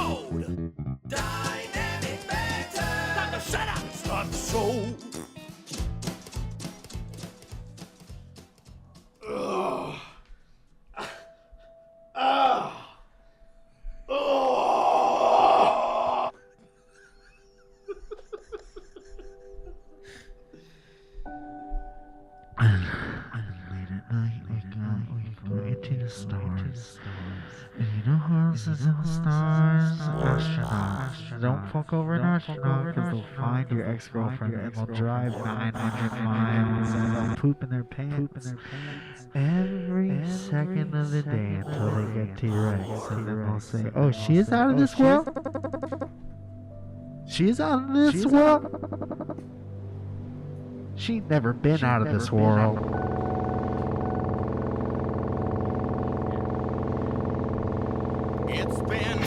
mode. Dynamic banter. Time to shut up. Start the show. Ugh. Into the stars. And you know who else is in the stars? Astronauts. Don't fuck over an astronaut because they'll find your ex-girlfriend and they'll drive 900 miles and they'll poop in their pants every second of the day until they get to your ex. And then they'll say, oh, she is out of this world? She is out of this world? She'd never been out of this world. It's been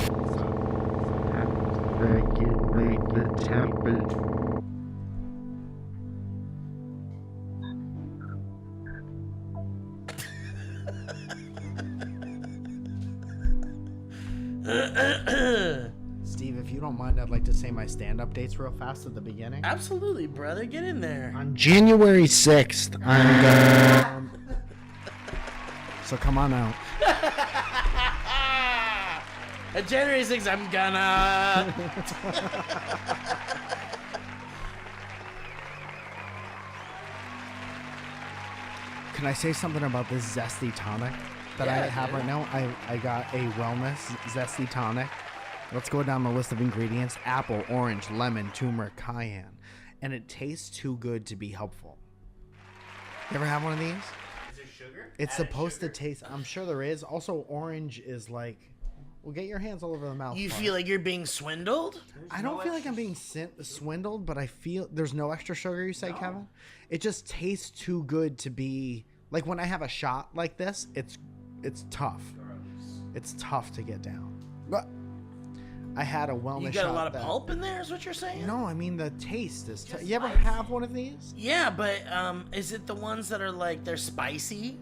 regulate the temperature. Steve, if you don't mind, I'd like to say my stand-up dates real fast at the beginning. Absolutely, brother. Get in there. On January 6th, I'm gonna... So come on out. At January 6th, I'm gonna... Can I say something about this zesty tonic that I have right now? I got a wellness zesty tonic. Let's go down the list of ingredients. Apple, orange, lemon, turmeric, cayenne. And it tastes too good to be helpful. You ever have one of these? Is there sugar? It's supposed to taste... I'm sure there is. Also, orange is like... Well, get your hands all over the mouth. You feel like you're being swindled? I don't feel like I'm being swindled, but I feel... There's no extra sugar, you say, Kevin? It just tastes too good to be... Like, when I have a shot like this, it's tough. It's tough to get down. But I had a wellness shot. You got a lot of pulp in there, is what you're saying? No, I mean, the taste is... You ever have one of these? Yeah, but is it the ones that are like, they're spicy?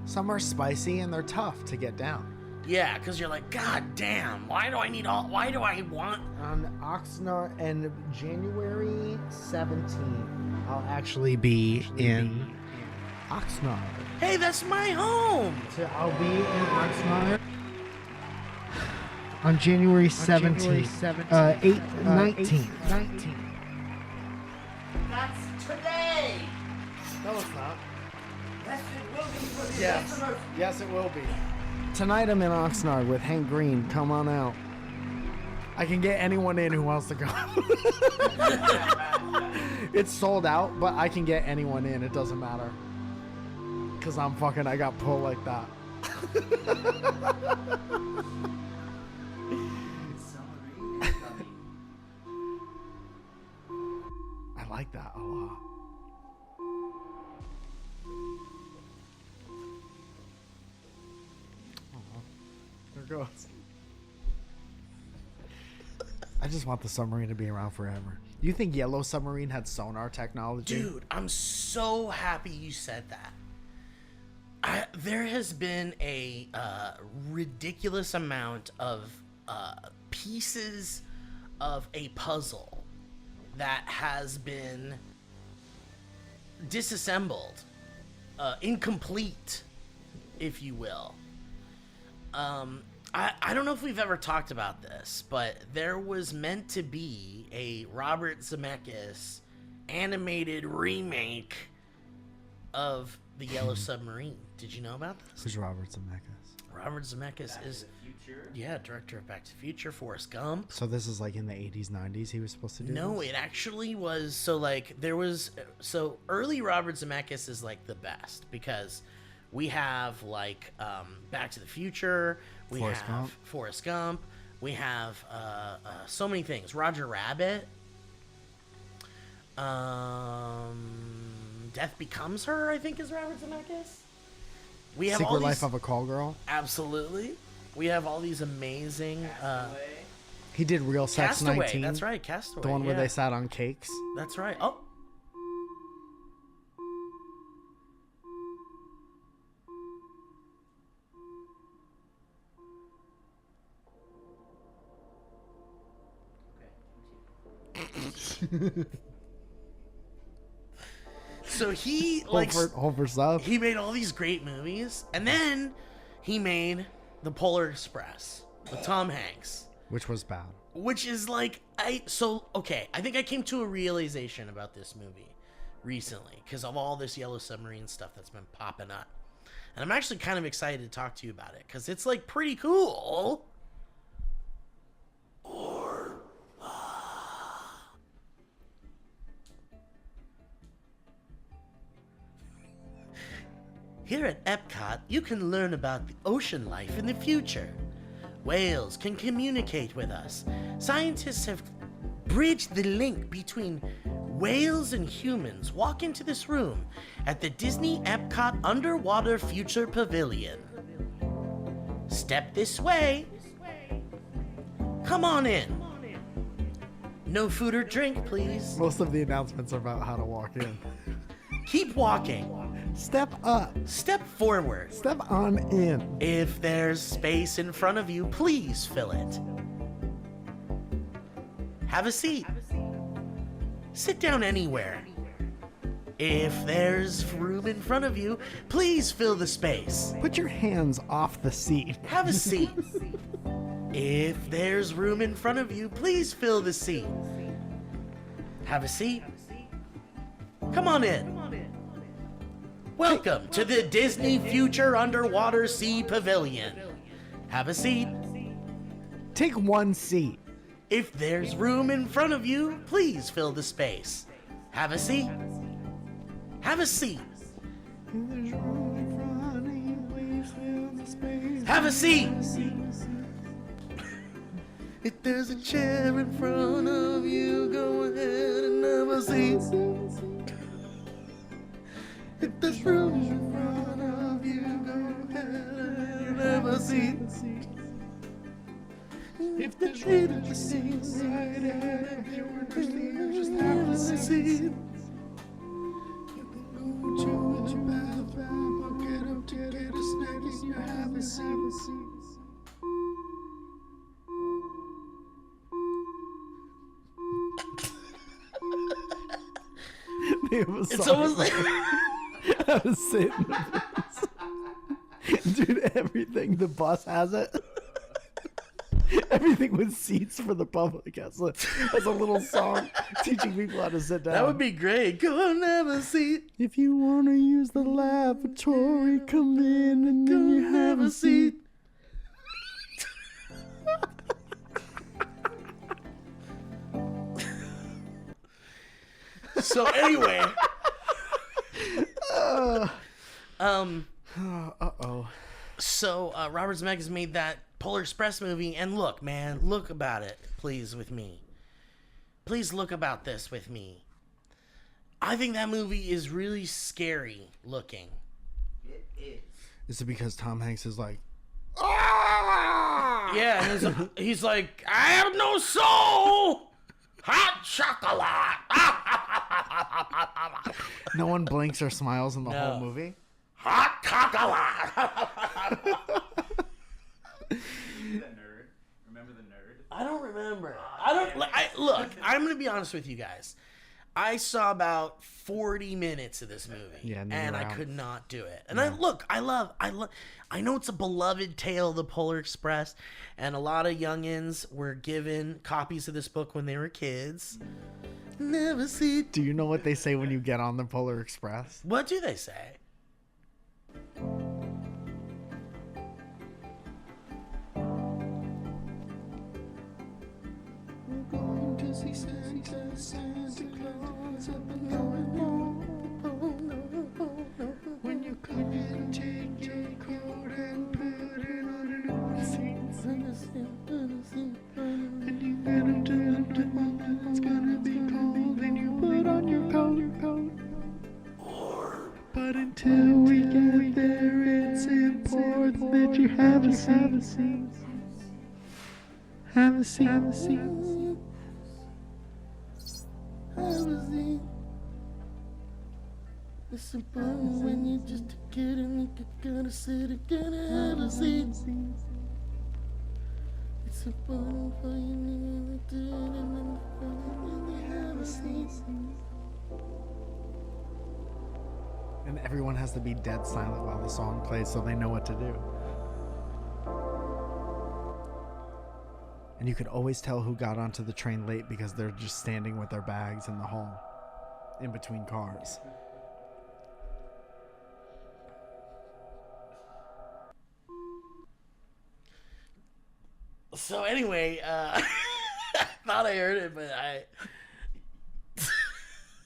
Some are spicy and they're tough to get down. Yeah, because you're like, God damn, why do I want... On Oxnard and January 17th, I'll actually be in Oxnard. Hey, that's my home! I'll be in Oxnard on January 17th, 19th. That's today! No, it's not. Yes, it will be for the Yes. Yes, it will be. Tonight I'm in Oxnard with Hank Green. Come on out. I can get anyone in who wants to go. It's sold out, but I can get anyone in. It doesn't matter. Because I got pulled like that. I like that a lot. There it goes. I just want the submarine to be around forever. You think Yellow Submarine had sonar technology? Dude, I'm so happy you said that. There has been a ridiculous amount of pieces of a puzzle that has been disassembled, incomplete, if you will. I don't know if we've ever talked about this, but there was meant to be a Robert Zemeckis animated remake of the Yellow Submarine. Did you know about this? Who's Robert Zemeckis? Robert Zemeckis is, yeah, director of Back to the Future, Forrest Gump. So this is like in the 80s, 90s he was supposed to do No, this? it actually was, so early Robert Zemeckis is like the best because we have like Back to the Future, we have Forrest Gump, we have so many things. Roger Rabbit, Death Becomes Her, I think is Robert Zemeckis. We have Secret Life of a Call Girl. Absolutely. We have all these amazing. He did Real Sex Castaway. 19. That's right, Castaway. The one where yeah. they sat on cakes. That's right. Oh. So he Hold for sub. he made all these great movies, and then he made The Polar Express with Tom Hanks, Which was bad. which is like I think I came to a realization about this movie recently because of all this Yellow Submarine stuff that's been popping up, and I'm actually kind of excited to talk to you about it because it's like pretty cool. Here at Epcot, you can learn about the ocean life in the future. Whales can communicate with us. Scientists have bridged the link between whales and humans. Walk into this room at the Disney Epcot Underwater Future Pavilion. Step this way. Come on in. No food or drink, please. Most of the announcements are about how to walk in. Keep walking. Step up. Step forward. Step on in. If there's space in front of you, please fill it. Have a seat. Sit down anywhere. If there's room in front of you, please fill the space. Put your hands off the seat. Have a seat. If there's room in front of you, please fill the seat. Have a seat. Come on in. Welcome to the Disney Future Underwater Sea Pavilion. Have a seat. Take one seat. If there's room in front of you, please fill the space. Have a seat. Have a seat. Have a seat. If there's a chair in front of you, go ahead and have a seat. If there's room in front of you, go ahead and have a seat. If the treat of the seats right ahead, if you were just have a seat. You can go to the bathroom or get up to get a snack and you have a seat. It's almost like I was sitting. Dude, everything the bus has it. Everything with seats for the public has a little song teaching people how to sit down. that would be great. Go and have a seat. If you want to use the lavatory, come in and then you have a seat. So anyway, So Robert Zemeckis made that Polar Express movie, and look, man, look about it, please, with me. Please look about this with me. I think that movie is really scary looking. It is. Is it because Tom Hanks is like, Yeah, and he's like, I have no soul. Hot chocolate. no one blinks or smiles in the whole No. movie? Hot chocolate. The nerd. Remember the nerd? I don't remember. Look, I'm going to be honest with you guys. I saw about 40 minutes of this movie, Yeah, and and then I you're out. could not do it. And I know it's a beloved tale, The Polar Express, and a lot of youngins were given copies of this book when they were kids. Never see. Do you know what they say when you get on the Polar Express? What do they say? When you couldn't take your coat and put it on your seats, and you get into the one that's gonna be cold, and you put on your coat. But until we get there, it's important that you have a seat. Have a seat. Have a seat. It's important when you just a kid and you gotta sit and gotta have a seat. It's important for you to do it and then you have a the sea. And everyone has to be dead silent while the song plays so they know what to do. And you could always tell who got onto the train late because they're just standing with their bags in the hall in between cars. So anyway, I thought I heard it, but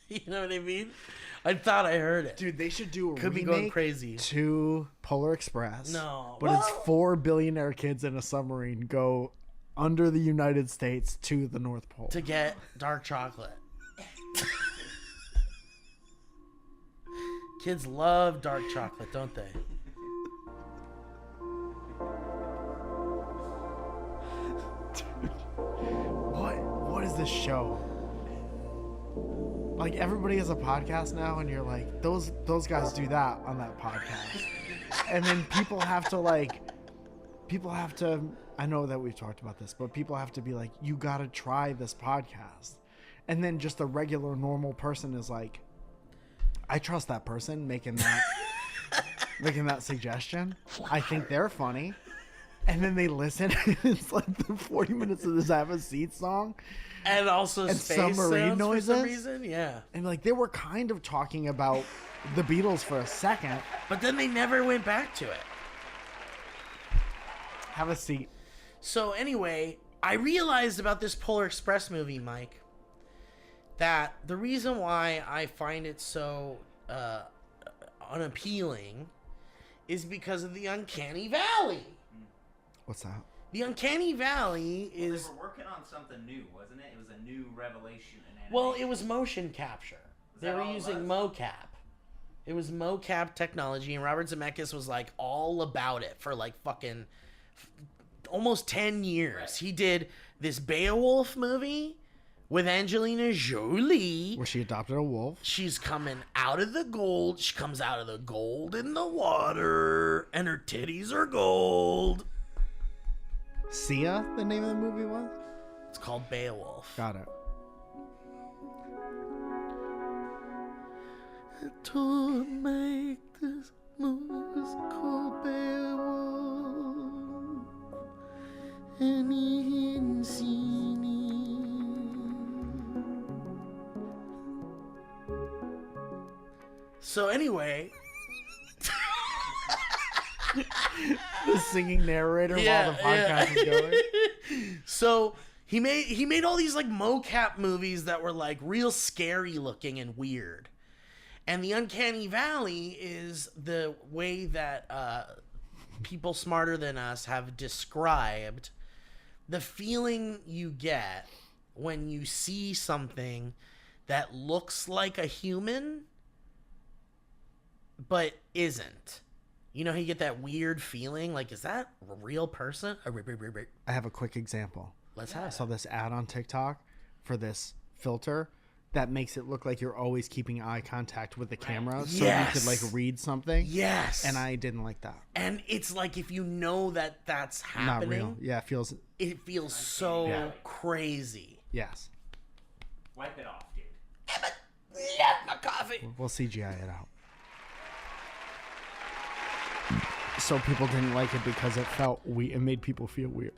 you know what I mean? I thought I heard it. Dude, they should do a Could be remake going crazy. to Polar Express. No. But it's 4 billionaire kids in a submarine go under the United States to the North Pole. To get dark chocolate. Kids love dark chocolate, don't they? What is this show? Like, everybody has a podcast now, and you're like, those guys do that on that podcast. And then people have to, I know that we've talked about this, but people have to be like, you gotta try this podcast. And then just a regular, normal person is like, I trust that person making that suggestion. I think they're funny. And then they listen, and it's like the 40 minutes of this Have a Seat song. And also and space submarine sounds noises. for some reason, yeah. And like they were kind of talking about the Beatles for a second. But then they never went back to it. Have a seat. So anyway, I realized about this Polar Express movie, Mike, that the reason why I find it so unappealing is because of the Uncanny Valley. What's that? The Uncanny Valley is... They were working on something new, wasn't it? It was a new revelation in animation. Well, it was motion capture. They were using mocap. It was mocap technology, and Robert Zemeckis was like all about it for like fucking almost 10 years. Right. He did this Beowulf movie with Angelina Jolie. Where she adopted a wolf. She's coming out of the gold. She comes out of the gold in the water, and her titties are gold. Sia, the name of the movie was? It's called Beowulf. Got it. To make this movie called Beowulf, and he hadn't seen it. So anyway, The singing narrator while the podcast is going. So he made all these like mocap movies that were like real scary looking and weird. And the Uncanny Valley is the way that people smarter than us have described the feeling you get when you see something that looks like a human but isn't. You know how you get that weird feeling? Like, is that a real person? I have a quick example. Let's have it. I saw this ad on TikTok for this filter that makes it look like you're always keeping eye contact with the camera so you could like read something. Yes. And I didn't like that. And it's like if you know that that's happening. Not real. Yeah, it feels so crazy. Yes. Wipe it off, dude. Yeah, my coffee. We'll CGI it out. So people didn't like it because it felt weird. It made people feel weird.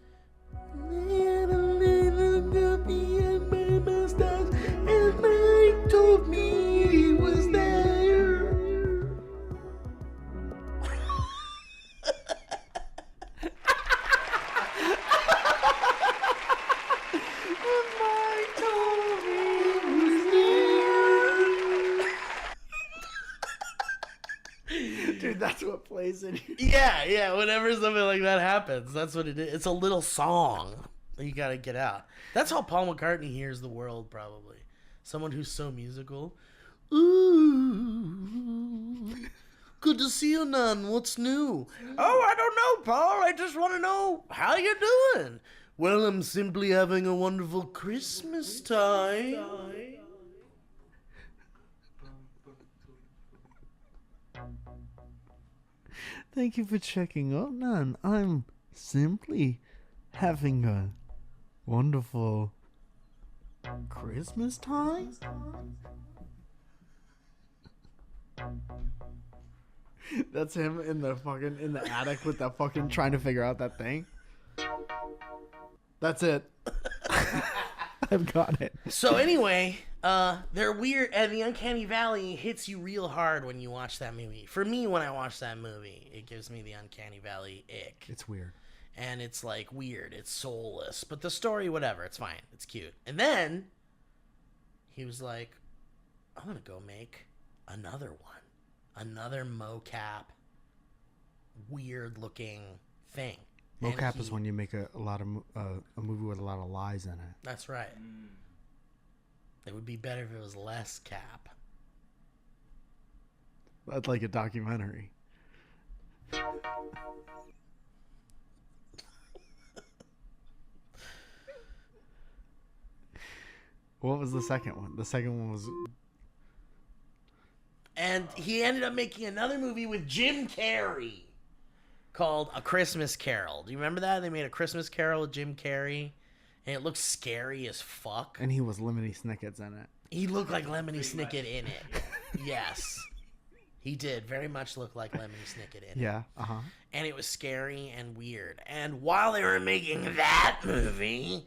And Mike told me he was there. Dude, that's what plays in here. Yeah, whenever something like that happens, that's what it is. It's a little song that you gotta get out. That's how Paul McCartney hears the world, probably. Someone who's so musical. Ooh, good to see you, Nun. What's new? Oh, I don't know, Paul. I just want to know how you're doing. Well, I'm simply having a wonderful Christmas time. Thank you for checking out, Nan. I'm simply having a wonderful Christmas time? That's him in the attic with that fucking trying to figure out that thing. That's it. I've got it. So anyway, they're weird, and the Uncanny Valley hits you real hard when you watch that movie. For me, when I watch that movie, it gives me the Uncanny Valley ick. It's weird. And it's like weird, it's soulless, but the story, whatever, it's fine, it's cute. And then he was like, I'm gonna go make another one, another mocap, weird looking thing. Mocap is when you make a movie with a lot of lies in it. That's right. It would be better if it was less cap. That's like a documentary. What was the second one? The second one was... And he ended up making another movie with Jim Carrey called A Christmas Carol. Do you remember that? They made A Christmas Carol with Jim Carrey. And it looked scary as fuck. And he was Lemony Snicket's in it. He looked like Lemony Snicket in it. Yes. He did very much look like Lemony Snicket in it. Yeah, uh-huh. And it was scary and weird. And while they were making that movie...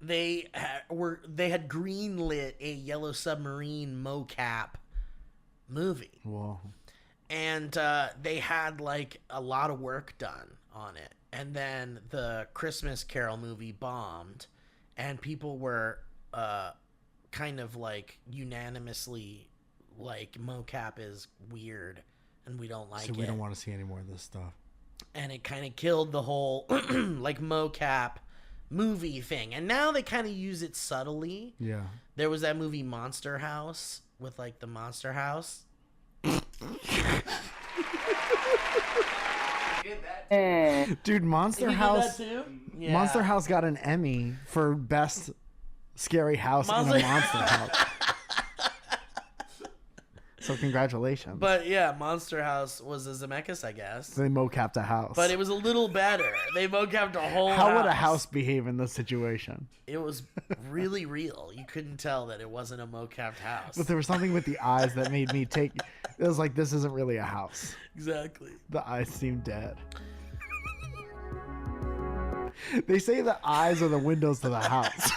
They had greenlit a Yellow Submarine mocap movie. Whoa. And they had like a lot of work done on it. And then the Christmas Carol movie bombed, and people were kind of like unanimously like mocap is weird and we don't like it. So we don't want to see any more of this stuff. And it kind of killed the whole like mocap movie thing, and now they kind of use it subtly. Yeah. There was that movie Monster House with like the Monster House. Dude, Monster House. Did that too? Yeah. Monster House got an Emmy for best scary house in a monster house. So congratulations. But yeah, Monster House was a Zemeckis, I guess. They mocapped a house. But it was a little better. They mocapped a whole house. How would a house behave in this situation? It was really real. You couldn't tell that it wasn't a mocapped house. But there was something with the eyes that made me take... It was like, this isn't really a house. Exactly. The eyes seem dead. They say the eyes are the windows to the house.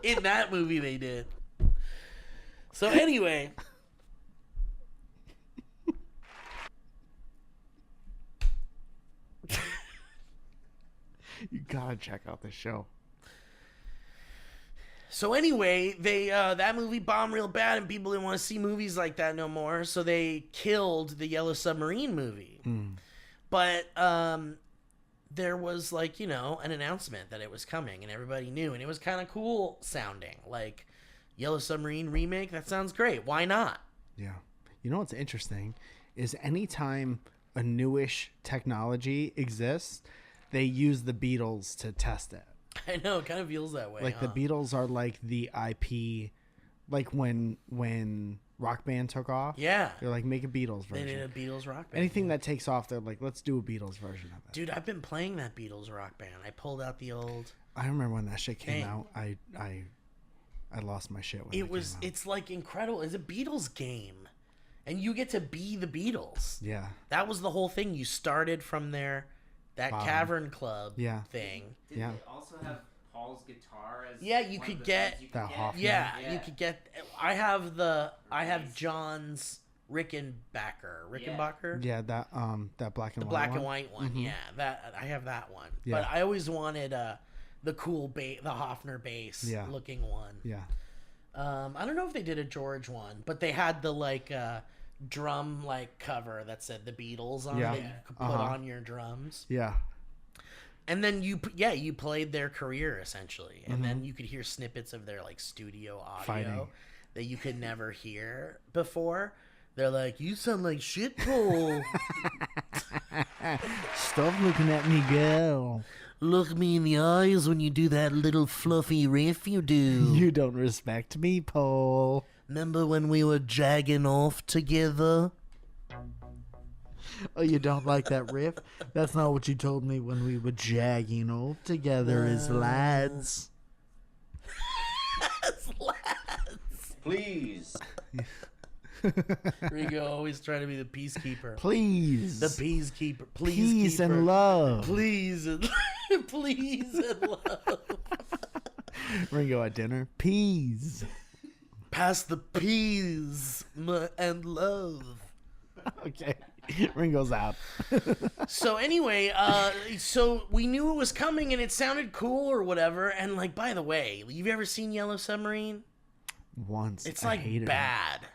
In that movie, they did. So anyway, you gotta check out this show. They that movie bombed real bad, and people didn't want to see movies like that no more. So they killed the Yellow Submarine movie. But there was like an announcement that it was coming, and everybody knew, and it was kind of cool sounding, like. Yellow Submarine remake? That sounds great. Why not? Yeah. You know what's interesting is anytime a newish technology exists, they use the Beatles to test it. I know. It kind of feels that way. Like the Beatles are like the IP, like when Rock Band took off. Yeah. They're like, make a Beatles version. They did a Beatles Rock Band. Anything that takes off, they're like, let's do a Beatles version of it. Dude, I've been playing that Beatles Rock Band. I pulled out the old... I remember when that shit came out. I lost my shit when it came out. It's like incredible. It's a Beatles game. And you get to be the Beatles. Yeah. That was the whole thing. You started from that Cavern Club thing. Did they also have Paul's guitar as you could get that Hoffman. Yeah, you could get I have John's Rickenbacker. Yeah, that black and white black one. and white one. Mm-hmm. Yeah, that I have that one. Yeah. But I always wanted the cool the Hofner bass looking one. Yeah. I don't know if they did a George one, but they had the drum cover that said the Beatles on it that you could put on your drums. Yeah. And then you played their career essentially, and then you could hear snippets of their studio audio that you could never hear before. They're like, "You sound like shit, Paul." Stop looking at me, girl. Look me in the eyes when you do that little fluffy riff you do. You don't respect me, Paul. Remember when we were jagging off together? Oh, you don't like that riff? That's not what you told me when we were jagging off together as lads. As lads. Please. Ringo always trying to be the peacekeeper. Please. The peacekeeper. Peace and love. Please and please and love. Ringo at dinner. Peas. Pass the peas and love. Okay. Ringo's out. So anyway, so we knew it was coming and it sounded cool or whatever. And like, by the way, you've ever seen Yellow Submarine? Once. It's I like hated bad. it.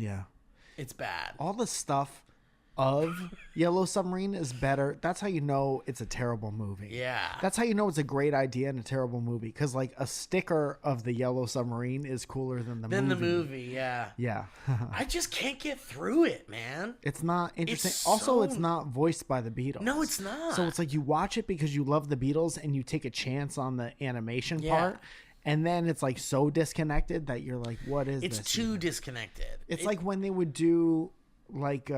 Yeah. It's bad. All the stuff of Yellow Submarine is better. That's how you know it's a terrible movie. Yeah. That's how you know it's a great idea and a terrible movie. Because, like, a sticker of the Yellow Submarine is cooler than the movie. Than the movie, yeah. Yeah. I just can't get through it, man. It's not interesting. It's Also, so- it's not voiced by the Beatles. No, it's not. So it's like you watch it because you love the Beatles and you take a chance on the animation Yeah. part. And then it's like so disconnected that you're like, what is It's this? too even? disconnected. It's like when they would do like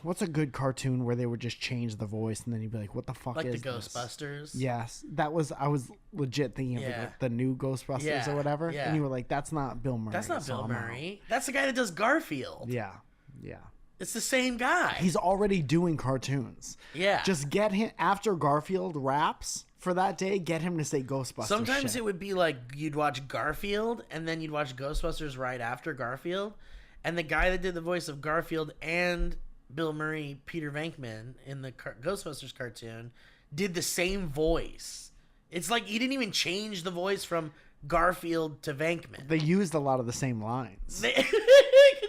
what's a good cartoon where they would just change the voice and then you'd be like, what the fuck like is the this? Ghostbusters. Yes, I was legit thinking Yeah. of the new Ghostbusters Yeah, or whatever. yeah. And you were like, that's not Bill Murray. That's not so Bill I'm out. Murray. That's the guy that does Garfield. Yeah. Yeah. It's the same guy. He's already doing cartoons. Yeah. Just get him after Garfield raps for that day, get him to say Ghostbusters. Sometimes shit. it would be like you'd watch Garfield and then you'd watch Ghostbusters right after Garfield. And the guy that did the voice of Garfield and Bill Murray, Peter Venkman, in the Ghostbusters cartoon, did the same voice. It's like he didn't even change the voice from Garfield to Venkman. They used a lot of the same lines. Could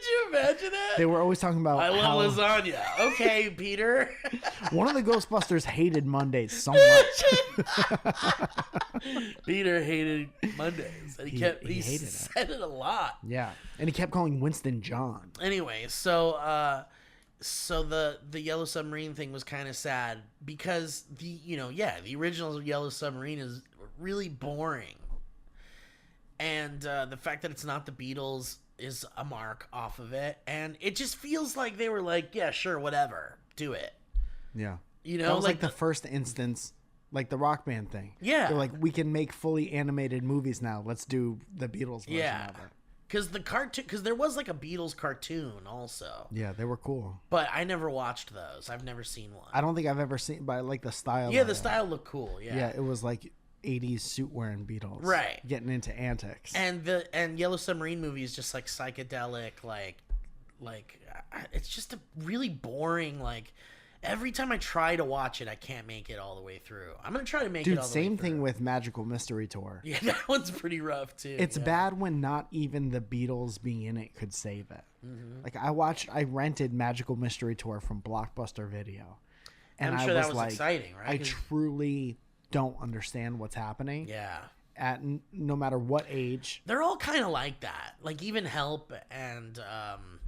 you imagine that? They were always talking about I how love lasagna. Okay, Peter. one of the Ghostbusters hated Mondays so much. Peter hated Mondays, and he hated it. said it a lot. Yeah, and he kept calling Winston John. Anyway, so the Yellow Submarine thing was kind of sad because the original Yellow Submarine is really boring, and the fact that it's not the Beatles is a mark off of it, and it just feels like they were like, yeah, sure, whatever, do it. Yeah, You know, that was like like the first instance, like the Rock Band thing. Yeah. They're like, we can make fully animated movies now. Let's do the Beatles version Yeah. of it. Because there was like a Beatles cartoon also, Yeah, they were cool. but I never watched those. I've never seen one. I don't think I've ever seen, but I like the style. Yeah, of the it. style looked cool. Yeah, it was like 80s suit wearing Beatles. Right. Getting into antics. And Yellow Submarine movie is just like psychedelic, like it's just a really boring. Like every time I try to watch it, I can't make it all the way through. I'm gonna try to make it Dude, all the way same through. thing with Magical Mystery Tour. Yeah, that one's pretty rough too. It's yeah. bad when not even the Beatles being in it could save it. Mm-hmm. Like I rented Magical Mystery Tour from Blockbuster Video, and I'm I sure was that was like, exciting, right? I truly don't understand what's happening. Yeah. At no matter what age. They're all kind of like that. Like even Help and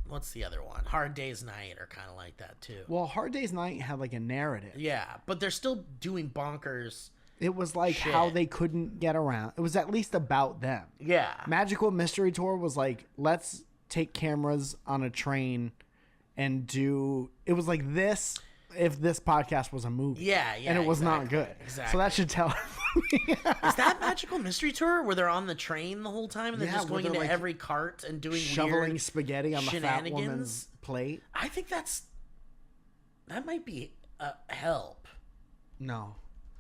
what's the other one? Hard Day's Night are kind of like that too. Well, Hard Day's Night had like a narrative. Yeah, but they're still doing bonkers. It was like Shit. how they couldn't get around. It was at least about them. Yeah. Magical Mystery Tour was like, let's take cameras on a train and do. It was like this if this podcast was a movie. Yeah, And it was not exactly, good. exactly. So that should tell. Is that Magical Mystery Tour where they're on the train the whole time and they're Yeah, just where going they're, into like, every cart and doing shoveling weird spaghetti on the fat woman's shenanigans? plate? I think that might be Help. No.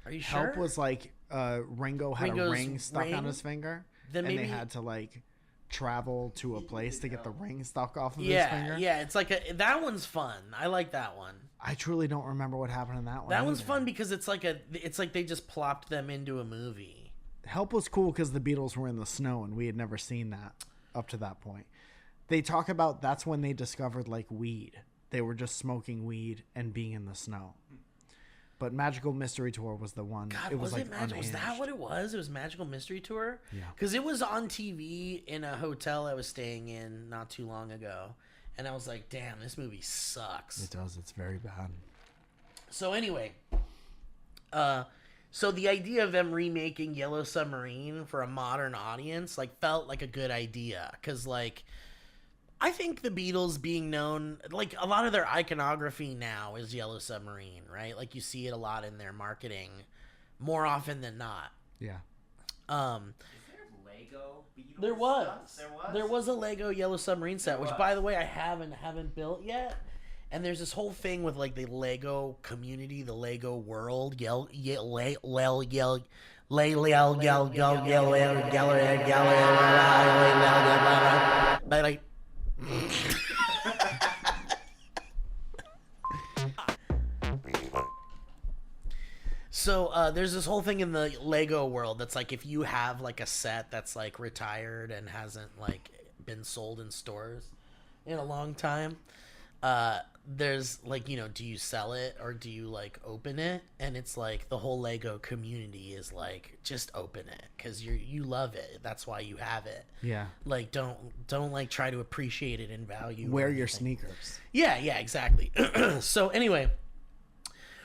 Are you sure? Help was like Ringo had Ringo's a ring stuck on ring? his finger. Then and they maybe- had to like travel to a place to get the ring stuck off of his yeah, finger. yeah. It's like that one's fun. I like that one. I truly don't remember what happened in that one. That one's either. fun because it's like they just plopped them into a movie. Help was cool because the Beatles were in the snow and we had never seen that up to that point. They talk about that's when they discovered like weed. They were just smoking weed and being in the snow. But Magical Mystery Tour was the one. God, it was like magical? Was that unhinged. what it was? It was Magical Mystery Tour. Yeah. Because it was on TV in a hotel I was staying in not too long ago, and I was like, "Damn, this movie sucks." It does. It's very bad. So anyway, so the idea of them remaking Yellow Submarine for a modern audience like felt like a good idea because like I think the Beatles being known, like a lot of their iconography now is Yellow Submarine, right? Like you see it a lot in their marketing more often than not. Yeah. Is there Lego Beatles There was. stuff? There was a Lego Yellow Submarine set, which by the way I haven't built yet. And there's this whole thing with like the Lego community, the Lego world, like So there's this whole thing in the Lego world that's like if you have like a set that's like retired and hasn't like been sold in stores in a long time, there's like, you know, do you sell it or do you like open it? And it's like the whole Lego community is like, just open it because you love it. That's why you have it. Yeah. Like don't like try to appreciate it and value. Wear your sneakers. Yeah, exactly. So anyway,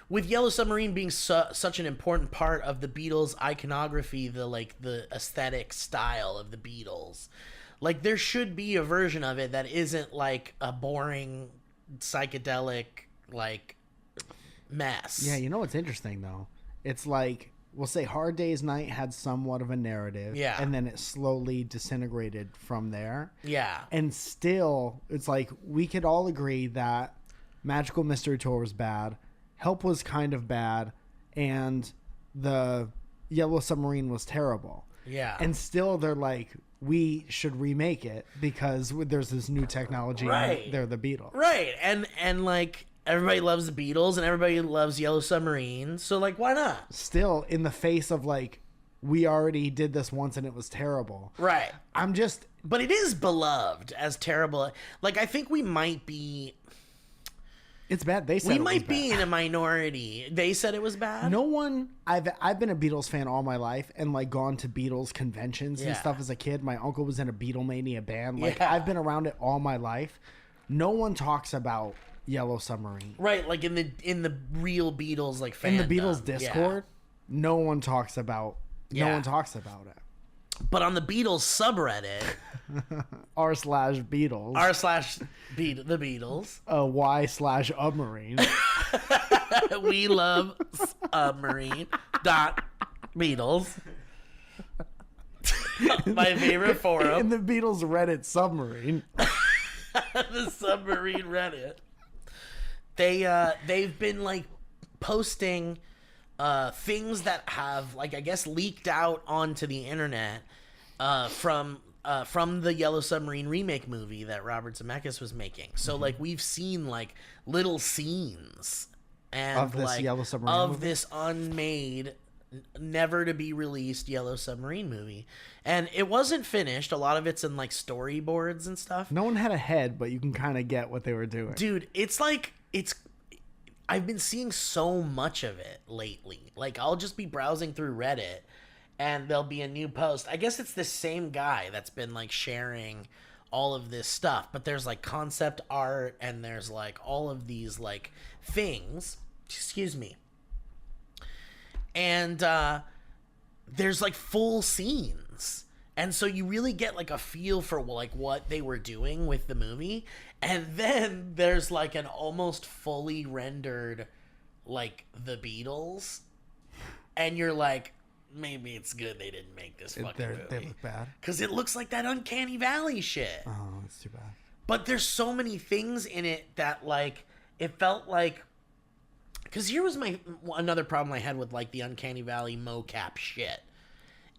with Yellow Submarine being such an important part of the Beatles iconography, the aesthetic style of the Beatles, like there should be a version of it that isn't like a boring psychedelic like mess. Yeah, you know what's interesting though? It's like we'll say Hard Day's Night had somewhat of a narrative. Yeah. And then it slowly disintegrated from there. Yeah. And still, it's like we could all agree that Magical Mystery Tour was bad, Help was kind of bad, and the Yellow Submarine was terrible. Yeah. And still they're like, we should remake it because there's this new technology. Right. And they're the Beatles. Right. And like everybody loves the Beatles and everybody loves Yellow Submarine. So like, why not? Still in the face of like, we already did this once and it was terrible. Right. But it is beloved as terrible. Like, I think we might be... It's bad. They said we it was might be bad. in a minority. They said it was bad. No one. I've been a Beatles fan all my life and like gone to Beatles conventions and Yeah. stuff as a kid. My uncle was in a Beatlemania band. Like Yeah. I've been around it all my life. No one talks about Yellow Submarine. Right, like in the real Beatles like fandom. In the Beatles Discord, no one talks about. No Yeah. one talks about it. But on the Beatles subreddit, r/Beatles. the Beatles, y/Submarine. we love submarine dot Beatles. My favorite In forum, the Beatles Reddit submarine. the submarine Reddit. They've been like posting things that have like I guess leaked out onto the internet from the Yellow Submarine remake movie that Robert Zemeckis was making. So like we've seen like little scenes and Of this like, Yellow Submarine of movie? this unmade, never to be released Yellow Submarine movie, and it wasn't finished. A lot of it's in like storyboards and stuff. No one had a head, but you can kind of get what they were doing. Dude, it's like I've been seeing so much of it lately. Like I'll just be browsing through Reddit and there'll be a new post. I guess it's the same guy that's been like sharing all of this stuff, but there's like concept art and there's like all of these like things. Excuse me. And there's like full scenes. And so you really get like a feel for like what they were doing with the movie. And then there's like an almost fully rendered like the Beatles. And you're like, maybe it's good they didn't make this fucking movie. They look bad. Because it looks like that Uncanny Valley shit. Oh, that's too bad. But there's so many things in it that like it felt like, because here was another problem I had with like the Uncanny Valley mocap shit.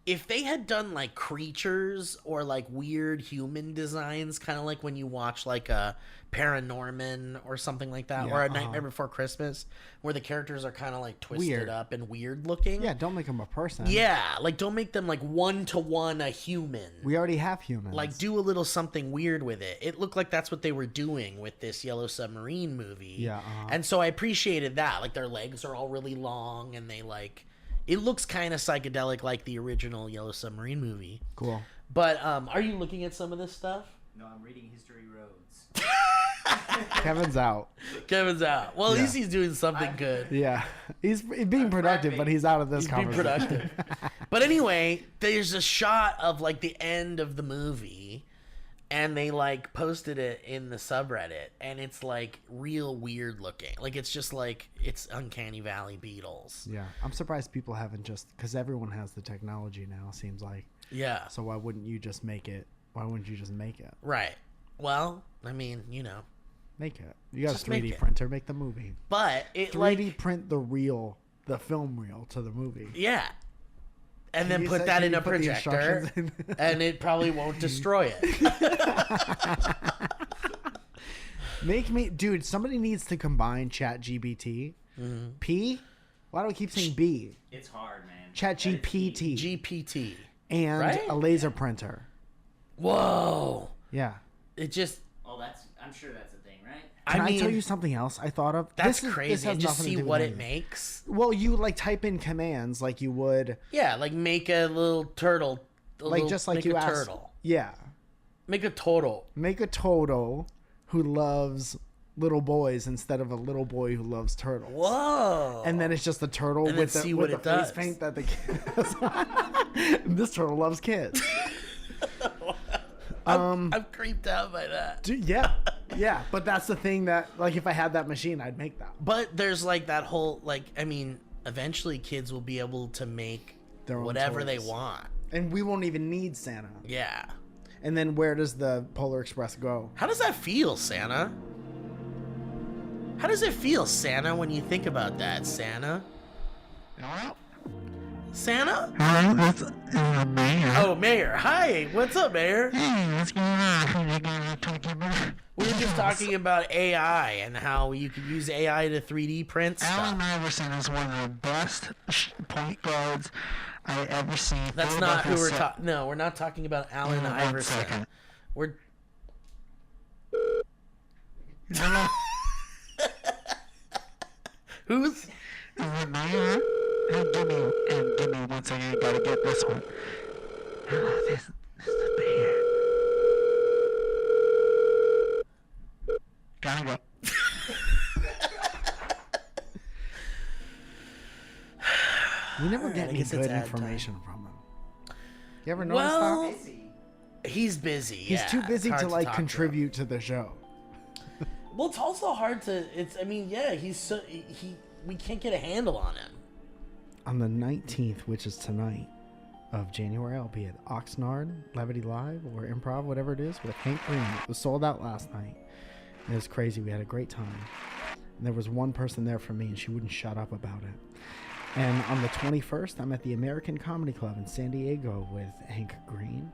If they had done like creatures or like weird human designs, kind of like when you watch like a Paranorman or something like that, or a Nightmare Before Christmas, where the characters are kind of like twisted Weird. up and weird looking. Yeah, don't make them a person. Yeah, like don't make them like 1-to-1 a human. We already have humans. Like, do a little something weird with it. It looked like that's what they were doing with this Yellow Submarine movie. Yeah, And so I appreciated that. Like, their legs are all really long, and they, like... It looks kind of psychedelic like the original Yellow Submarine movie. Cool. But, are you looking at some of this stuff? No, I'm reading History Roads. Kevin's out. Kevin's out. Well, at Yeah. least he's doing something good. Yeah. He's being productive, but he's out of this He's being conversation. productive. But anyway, there's a shot of, like, the end of the movie... and they like posted it in the subreddit, and it's like real weird looking. Like it's just like it's Uncanny Valley Beatles. Yeah, I'm surprised people haven't just because everyone has the technology now. Seems like. Yeah. So why wouldn't you just make it? Why wouldn't you just make it? Right. Well, I mean, Make it. You got Just a make 3D it. printer. Make the movie. but it 3D like print the film reel to the movie. yeah, and then you put say- that can in you a put the projector, instructions in? and it probably won't destroy it. Make me, dude. Somebody needs to combine ChatGPT, P. Why do I keep saying B? It's hard, man. ChatGPT GPT. and right? a laser printer. Whoa! Yeah. It just. Oh, I'm sure that's a thing, right? Can I mean, tell you something else I thought of? that's This crazy. has And just nothing to see do what with it anything. makes. Well, you like type in commands like you would, Yeah, like make a little turtle. just like you a ask. turtle. Yeah. Make a turtle. Make a Toto who loves little boys instead of a little boy who loves turtles. Whoa! And then it's just a turtle And with then the, see with what the it face does. paint that the kid has. This turtle loves kids. I'm creeped out by that. Dude, yeah. Yeah. But that's the thing that, like, if I had that machine, I'd make that. But there's like that whole I mean, eventually kids will be able to make Their own whatever they toys. want. And we won't even need Santa. Yeah. And then where does the Polar Express go? How does that feel, Santa? How does it feel, Santa, when you think about that, Santa? Santa? Hello, it's Mayor. Oh, Mayor. Hi. What's up, Mayor? Hey, what's going on? Who you gonna talk about? We were just talking about AI and how you could use AI to 3D print Allen stuff. Iverson is one of the best point guards I ever seen. That's not who we're talking. No, we're not talking about Allen One Iverson. second. We're Hello, who's? is it Mayor? Hey, give me 1 second. I gotta get this one. Hello, this is the Mayor. Gotta go. We never I get any guess it's good ad information from him. You ever notice Well, that? he's busy. He's yeah, too it's busy hard to like talk contribute to the show. him. Well, it's also hard to. It's. I mean, yeah, he's so he. We can't get a handle on him. On the 19th, which is tonight of January, I'll be at Oxnard, Levity Live, or Improv, whatever it is, with Hank Green. It was sold out last night. It was crazy. We had a great time. And there was one person there for me, and she wouldn't shut up about it. And on the 21st, I'm at the American Comedy Club in San Diego with Hank Green.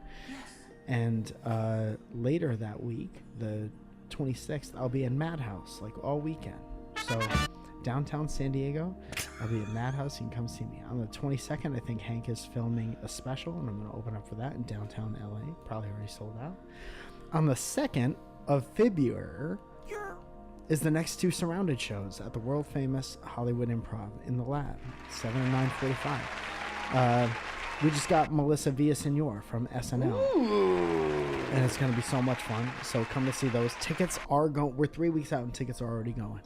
And later that week, the 26th, I'll be in Madhouse, like all weekend. So downtown San Diego, I'll be at Madhouse. You can come see me. On the 22nd, I think Hank is filming a special, and I'm going to open up for that in downtown LA. Probably already sold out. On the 2nd of February is the next two Surrounded shows at the world famous Hollywood Improv in the Lab, 7 and 9:45. We just got Melissa Villasenor from SNL. And it's going to be so much fun. So come to see those. Tickets are going. We're 3 weeks out and tickets are already going.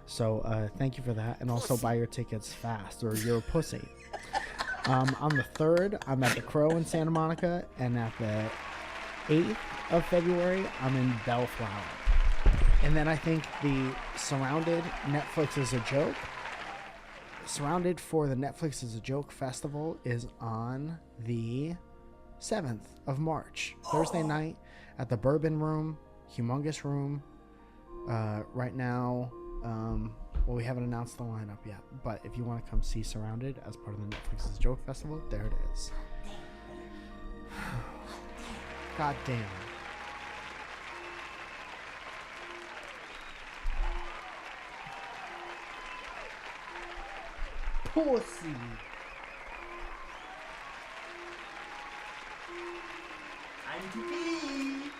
So thank you for that. And also buy your tickets fast or you're a pussy. On the 3rd, I'm at the Crow in Santa Monica. And at the 8th of February, I'm in Bellflower. And then I think the Surrounded Netflix is a Joke. Surrounded for the Netflix is a Joke Festival is on the 7th of March. Thursday night at the Bourbon Room, humongous room. Right now, well, we haven't announced the lineup yet, but if you want to come see Surrounded as part of the Netflix is a Joke Festival, there it is. God damn it. Pussy. I'm to pee.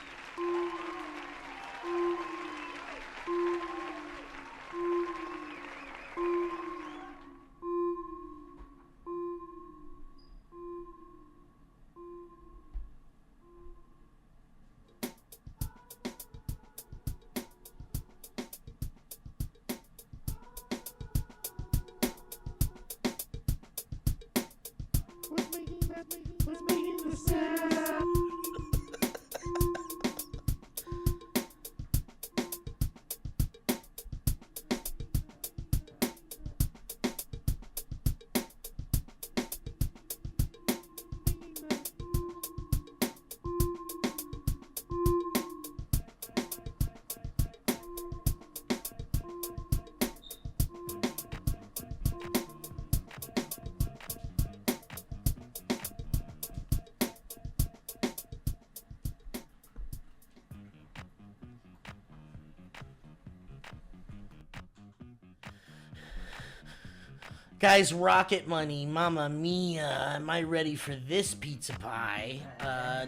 Guys, Rocket Money, Mamma Mia, am I ready for this pizza pie?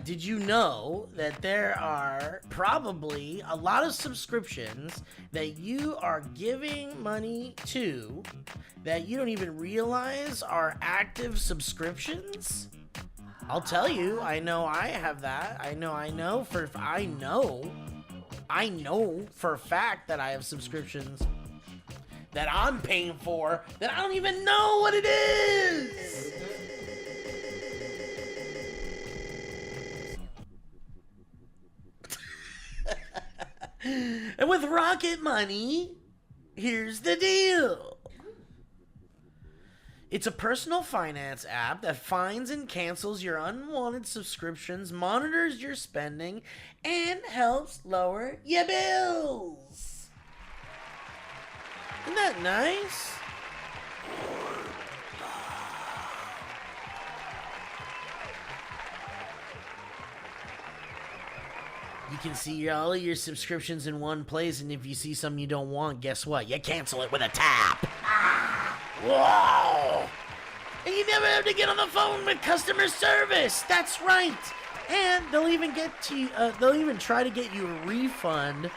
Did you know that there are probably a lot of subscriptions that you are giving money to that you don't even realize are active subscriptions? I'll tell you, I know I have that. I know for a fact that I have subscriptions that I'm paying for that I don't even know what it is. And with Rocket Money, here's the deal. It's a personal finance app that finds and cancels your unwanted subscriptions, monitors your spending, and helps lower your bills. Isn't that nice? You can see all of your subscriptions in one place, and if you see something you don't want, guess what? You cancel it with a tap. Whoa! And you never have to get on the phone with customer service. That's right. And they'll even try to get you a refund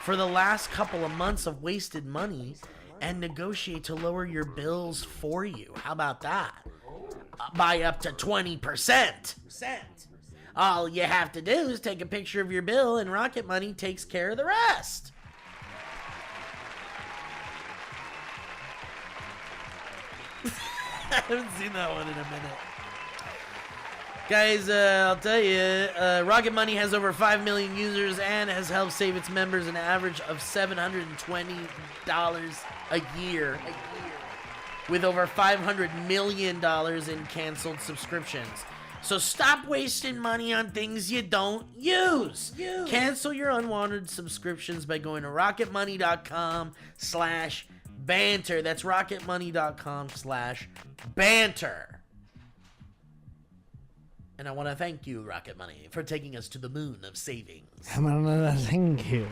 for the last couple of months of wasted money and negotiate to lower your bills for you. How about that? By up to 20%. All you have to do is take a picture of your bill and Rocket Money takes care of the rest. I haven't seen that one in a minute. Guys, I'll tell you, Rocket Money has over 5 million users and has helped save its members an average of $720 a year, with over $500 million in canceled subscriptions. So stop wasting money on things you don't use. Cancel your unwanted subscriptions by going to rocketmoney.com/banter. That's rocketmoney.com/banter. And I want to thank you, Rocket Money, for taking us to the moon of savings. Thank you.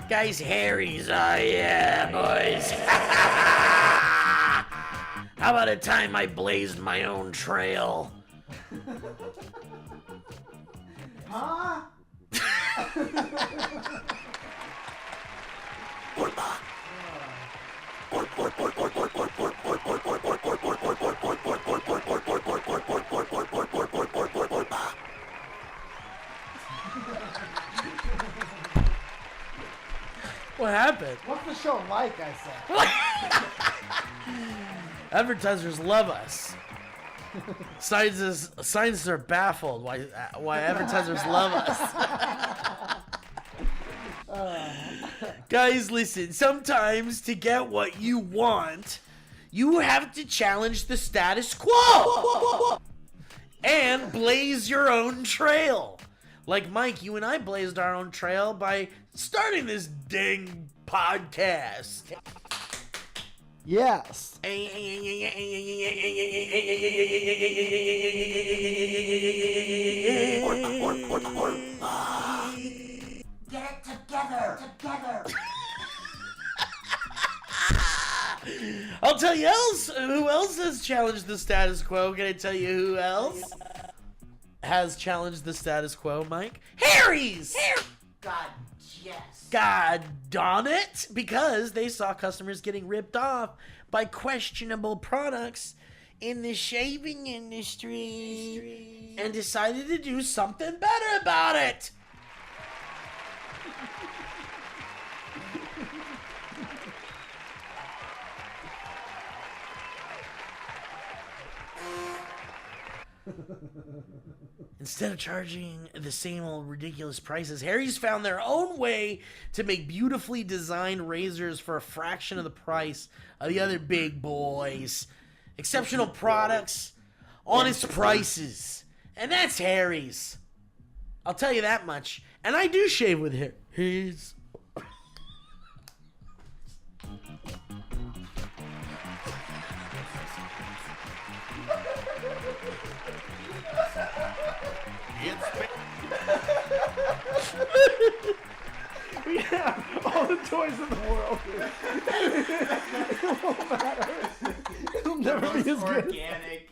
Guys, Harry's, yeah, boys. How about a time I blazed my own trail? Huh? What happened? What's the show like, I said? Advertisers love us. Scientists are baffled why advertisers love us. Guys, listen. Sometimes to get what you want, you have to challenge the status quo and blaze your own trail. Like Mike, you and I blazed our own trail by starting this dang podcast. Yes. Get it together. I'll tell you who else has challenged the status quo. Can I tell you who else has challenged the status quo, Mike? Harry's! God, yes. God darn it! Because they saw customers getting ripped off by questionable products in the shaving industry and decided to do something better about it. Instead of charging the same old ridiculous prices, Harry's found their own way to make beautifully designed razors for a fraction of the price of the other big boys. Exceptional products, honest prices. And that's Harry's. I'll tell you that much. And I do shave with hair. He's... We have all the toys in the world. It won't matter. It'll never be as good. Organic.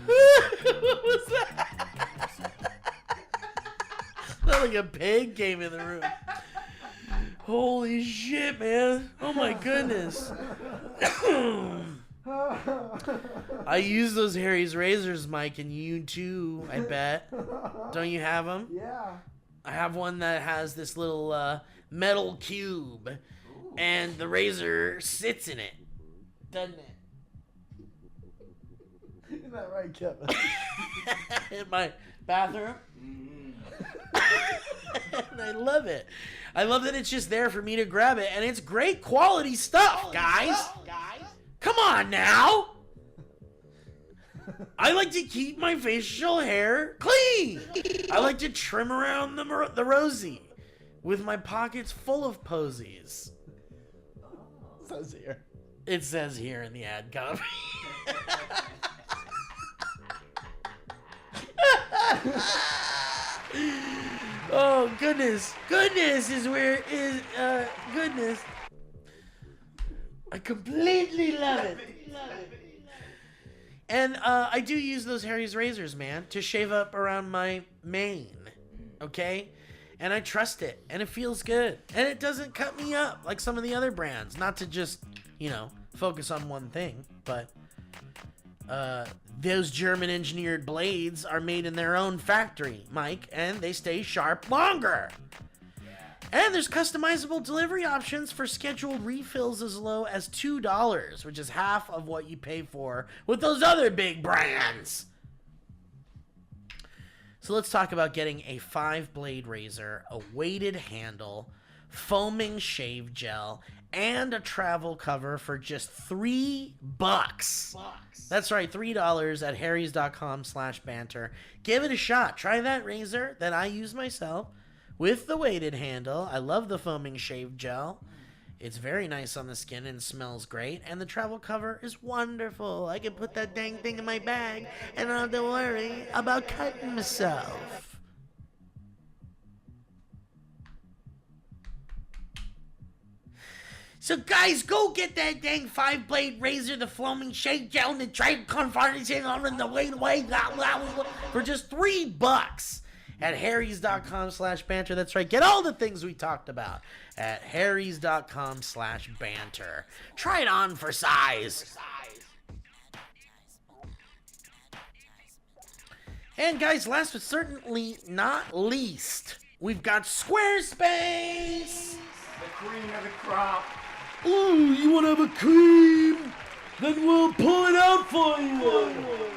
What was that? Sounded like a pig came in the room. Holy shit, man. Oh my goodness. I use those Harry's razors, Mike, and you too, I bet. Don't you have them? Yeah. I have one that has this little metal cube, and the razor sits in it. Doesn't it? Isn't that right, Kevin? In my bathroom. And I love it. I love that it's just there for me to grab it, and it's great quality stuff, guys. Come on now. I like to keep my facial hair clean. I like to trim around the rosy with my pockets full of posies. Says here. It says here in the ad copy. Oh, goodness. Goodness is where is, goodness. I completely love it. And I do use those Harry's razors, man, to shave up around my mane. Okay? And I trust it. And it feels good. And it doesn't cut me up like some of the other brands. Not to just, focus on one thing. But those German engineered blades are made in their own factory, Mike. And they stay sharp longer. And there's customizable delivery options for scheduled refills as low as $2, which is half of what you pay for with those other big brands. So let's talk about getting a 5-blade razor, a weighted handle, foaming shave gel, and a travel cover for just $3. That's right, $3 at harrys.com/banter. Give it a shot. Try that razor that I use myself. With the weighted handle. I love the foaming shave gel. It's very nice on the skin and smells great. And the travel cover is wonderful. I can put that dang thing in my bag and I don't have to worry about cutting myself. So guys, go get that dang 5-blade razor, the foaming shave gel, and the trade confidence on the way for just $3. At harrys.com/banter. That's right. Get all the things we talked about at harrys.com/banter. Try it on for size. And guys, last but certainly not least, we've got Squarespace. The cream of the crop. Oh, you want to have a cream? Then we'll pull it out for you.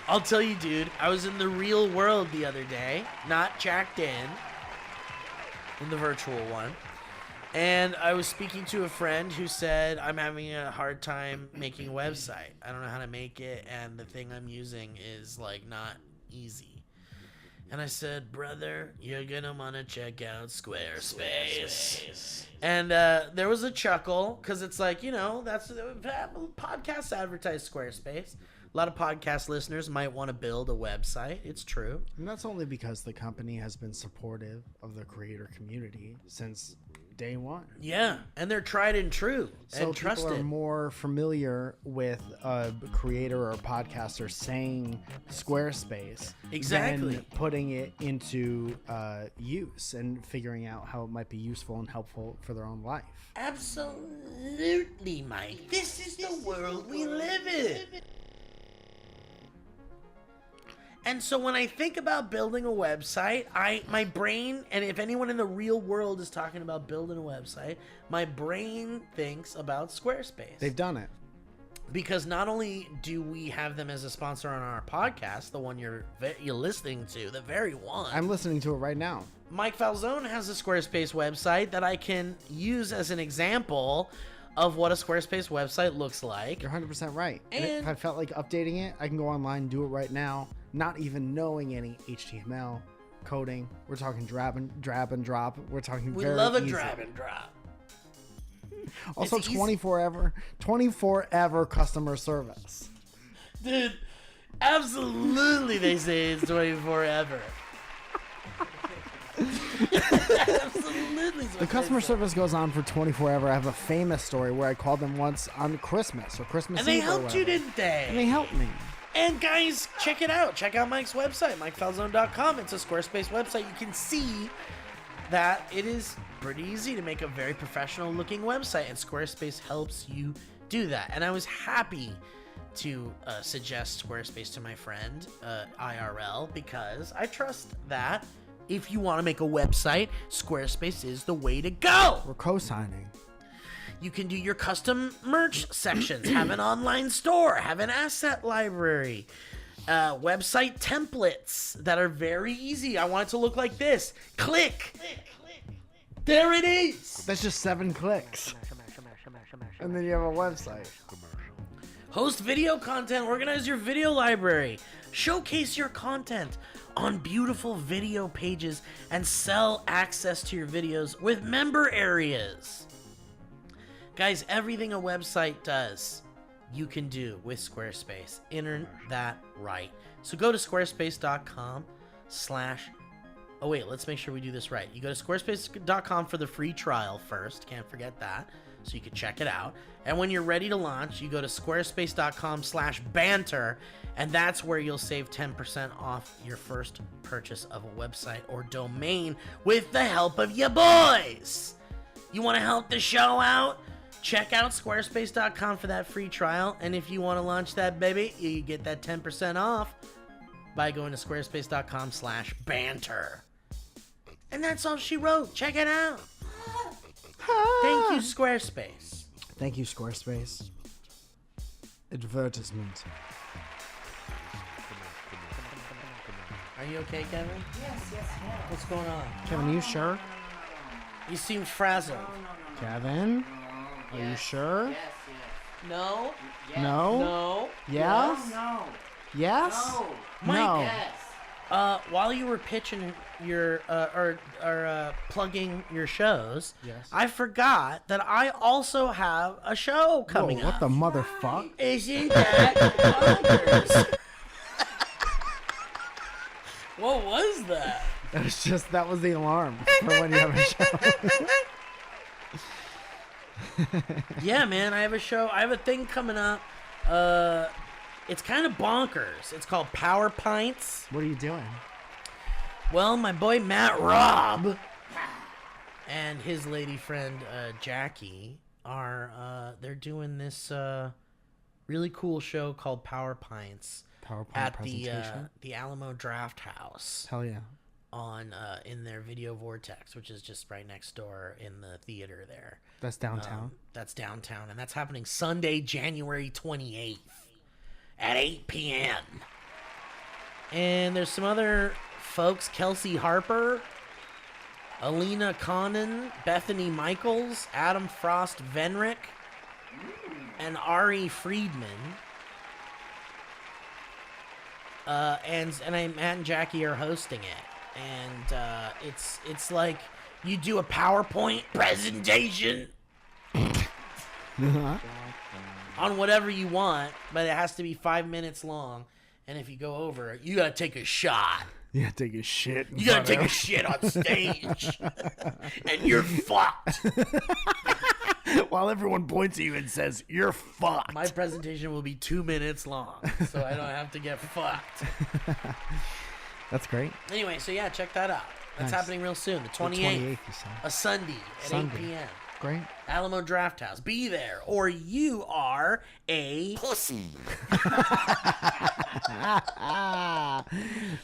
I'll tell you, dude, I was in the real world the other day, not jacked in the virtual one. And I was speaking to a friend who said, I'm having a hard time making a website. I don't know how to make it, and the thing I'm using is, not easy. And I said, brother, you're going to want to check out Squarespace. And there was a chuckle, because it's that's podcasts advertise Squarespace. A lot of podcast listeners might want to build a website. It's true. And that's only because the company has been supportive of the creator community since day one. Yeah, and they're tried and true So and trusted. people are more familiar with a creator or podcaster saying Squarespace Exactly. than putting it into use and figuring out how it might be useful and helpful for their own life. Absolutely, Mike. This is the world we live in. And so when I think about building a website, my brain, and if anyone in the real world is talking about building a website, my brain thinks about Squarespace. They've done it. Because not only do we have them as a sponsor on our podcast, the one you're listening to, the very one. I'm listening to it right now. Mike Falzone has a Squarespace website that I can use as an example of what a Squarespace website looks like. You're 100% right. And And- if I felt like updating it, I can go online and do it right now, not even knowing any HTML, coding. We're talking drag and drop. We're talking We very love a easy. drag and drop. Also, It's easy. 24 ever customer service. Dude, absolutely they say it's 24 ever. Absolutely. The customer service goes on for 24 ever. I have a famous story where I called them once on Christmas or Christmas And they Eve or helped you, whatever. didn't they? And they helped me. And guys, check it out. Check out Mike's website, MikeFalzone.com. It's a Squarespace website. You can see that it is pretty easy to make a very professional looking website, and Squarespace helps you do that. And I was happy to suggest Squarespace to my friend IRL, because I trust that if you want to make a website, Squarespace is the way to go. We're co-signing. You can do your custom merch sections, have an online store, have an asset library, website templates that are very easy. I want it to look like this. Click. There it is. That's just 7 clicks. And then you have a website. Host video content. Organize your video library. Showcase your content on beautiful video pages and sell access to your videos with member areas. Guys, everything a website does, you can do with Squarespace. Enter that right. So go to squarespace.com/. Oh, wait, let's make sure we do this right. You go to squarespace.com for the free trial first. Can't forget that. So you can check it out. And when you're ready to launch, you go to squarespace.com/banter. And that's where you'll save 10% off your first purchase of a website or domain with the help of your boys. You want to help the show out? Check out squarespace.com for that free trial. And if you want to launch that baby, you get that 10% off by going to squarespace.com/banter. And that's all she wrote. Check it out. Thank you, Squarespace. Thank you, Squarespace. Advertisement. Are you okay, Kevin? Yes. What's going on? Kevin, you sure? You seem frazzled. Kevin? Are you sure? Yes. No? No? No? Yes? No. Yes? Mike, No. Yes. While you were pitching your plugging your shows, Yes. I forgot that I also have a show coming Whoa, what up. the motherfuck? Isn't that bonkers? What was that? That was the alarm for when you have a show. Yeah, man, I have a show. I have a thing coming up. It's kind of bonkers. It's called Power Pints. What are you doing? Well, my boy Matt Robb and his lady friend Jackie are they're doing this really cool show called Power Pints PowerPoint at presentation? the Alamo Draft House Hell yeah. on in their Video Vortex, which is just right next door in the theater there. That's downtown. That's downtown, and that's happening Sunday, January 28th at 8 p.m. And there's some other folks, Kelsey Harper, Alina Conan, Bethany Michaels, Adam Frost Venrick, and Ari Friedman. And Matt and Jackie are hosting it. And it's like you do a PowerPoint presentation on whatever you want, but it has to be 5 minutes long. And if you go over it, you gotta take a shot. You gotta take a shit. You gotta take a shit on stage. And you're fucked. While everyone points at you and says, "You're fucked." My presentation will be 2 minutes long, so I don't have to get fucked. That's great. Anyway, so yeah, check that out. That's Nice. happening real soon, the The 28th. 28th, you said. A Sunday at Sunday. 8 p.m. Great. Alamo Draft House. Be there, or you are a pussy.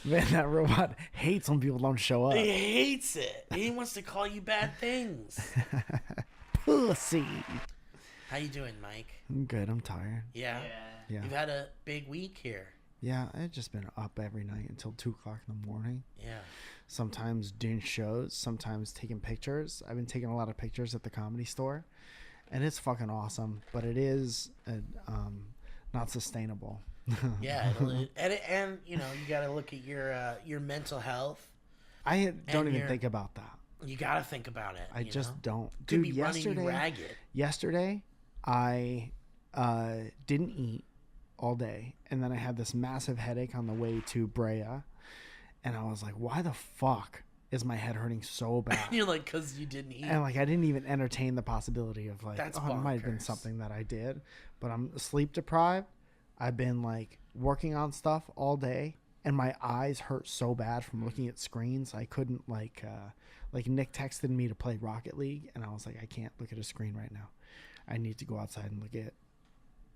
Man, that robot hates when people don't show up. He hates it. He wants to call you bad things. Pussy. How you doing, Mike? I'm good. I'm tired. Yeah. Yeah. You've had a big week here. Yeah, I've just been up every night until 2 o'clock in the morning. Yeah. sometimes doing shows, sometimes taking pictures. I've been taking a lot of pictures at the Comedy Store, and it's fucking awesome, but it is not sustainable. Yeah, and you know, you got to look at your mental health. I don't even think about that. You got to think about it. I just don't. Could Dude, be running you ragged. Yesterday, I didn't eat all day, and then I had this massive headache on the way to Brea, and I was like, why the fuck is my head hurting so bad? You're like, because you didn't eat. And like, I didn't even entertain the possibility of like, That's it might have been bonkers. something that I did, but I'm sleep deprived. I've been like working on stuff all day, and my eyes hurt so bad from looking at screens. I couldn't like Nick texted me to play Rocket League, and I was like, I can't look at a screen right now. I need to go outside and look at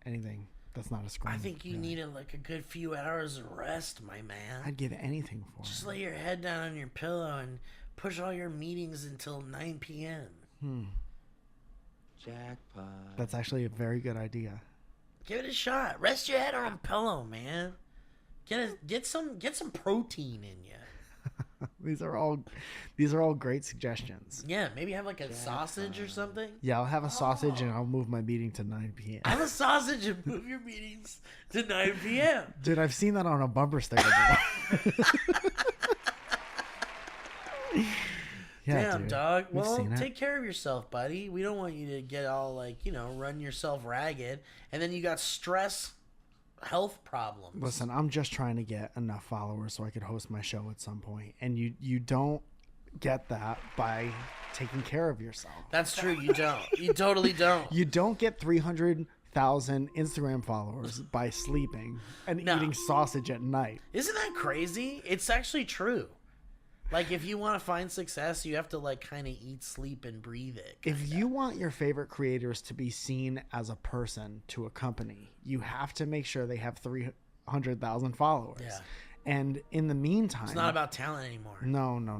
anything that's not a screen. I think you needed like a good few hours of rest, my man. I'd give anything for it. Just lay your head down on your pillow and push all your meetings until 9 p.m. Jackpot. That's actually a very good idea. Give it a shot. Rest your head on a pillow, man. Get some protein in you. These are all great suggestions. Yeah, maybe have like a sausage or something. Yeah, I'll have a sausage and I'll move my meeting to 9 p.m. Have a sausage and move your meetings to 9 p.m. Dude, I've seen that on a bumper sticker. Yeah, Damn, dude. dog. We've Well, seen it. take care of yourself, buddy. We don't want you to get all like, run yourself ragged. And then you got stress, health problems. Listen, I'm just trying to get enough followers so I could host my show at some point. And you don't get that by taking care of yourself. That's true. You don't. You totally don't. You don't get 300,000 Instagram followers by sleeping and eating sausage at night. Isn't that crazy? It's actually true. Like, if you want to find success, you have to, like, kind of eat, sleep, and breathe it. If you want your favorite creators to be seen as a person to a company, you have to make sure they have 300,000 followers. Yeah. And in the meantime... It's not about talent anymore. No. No.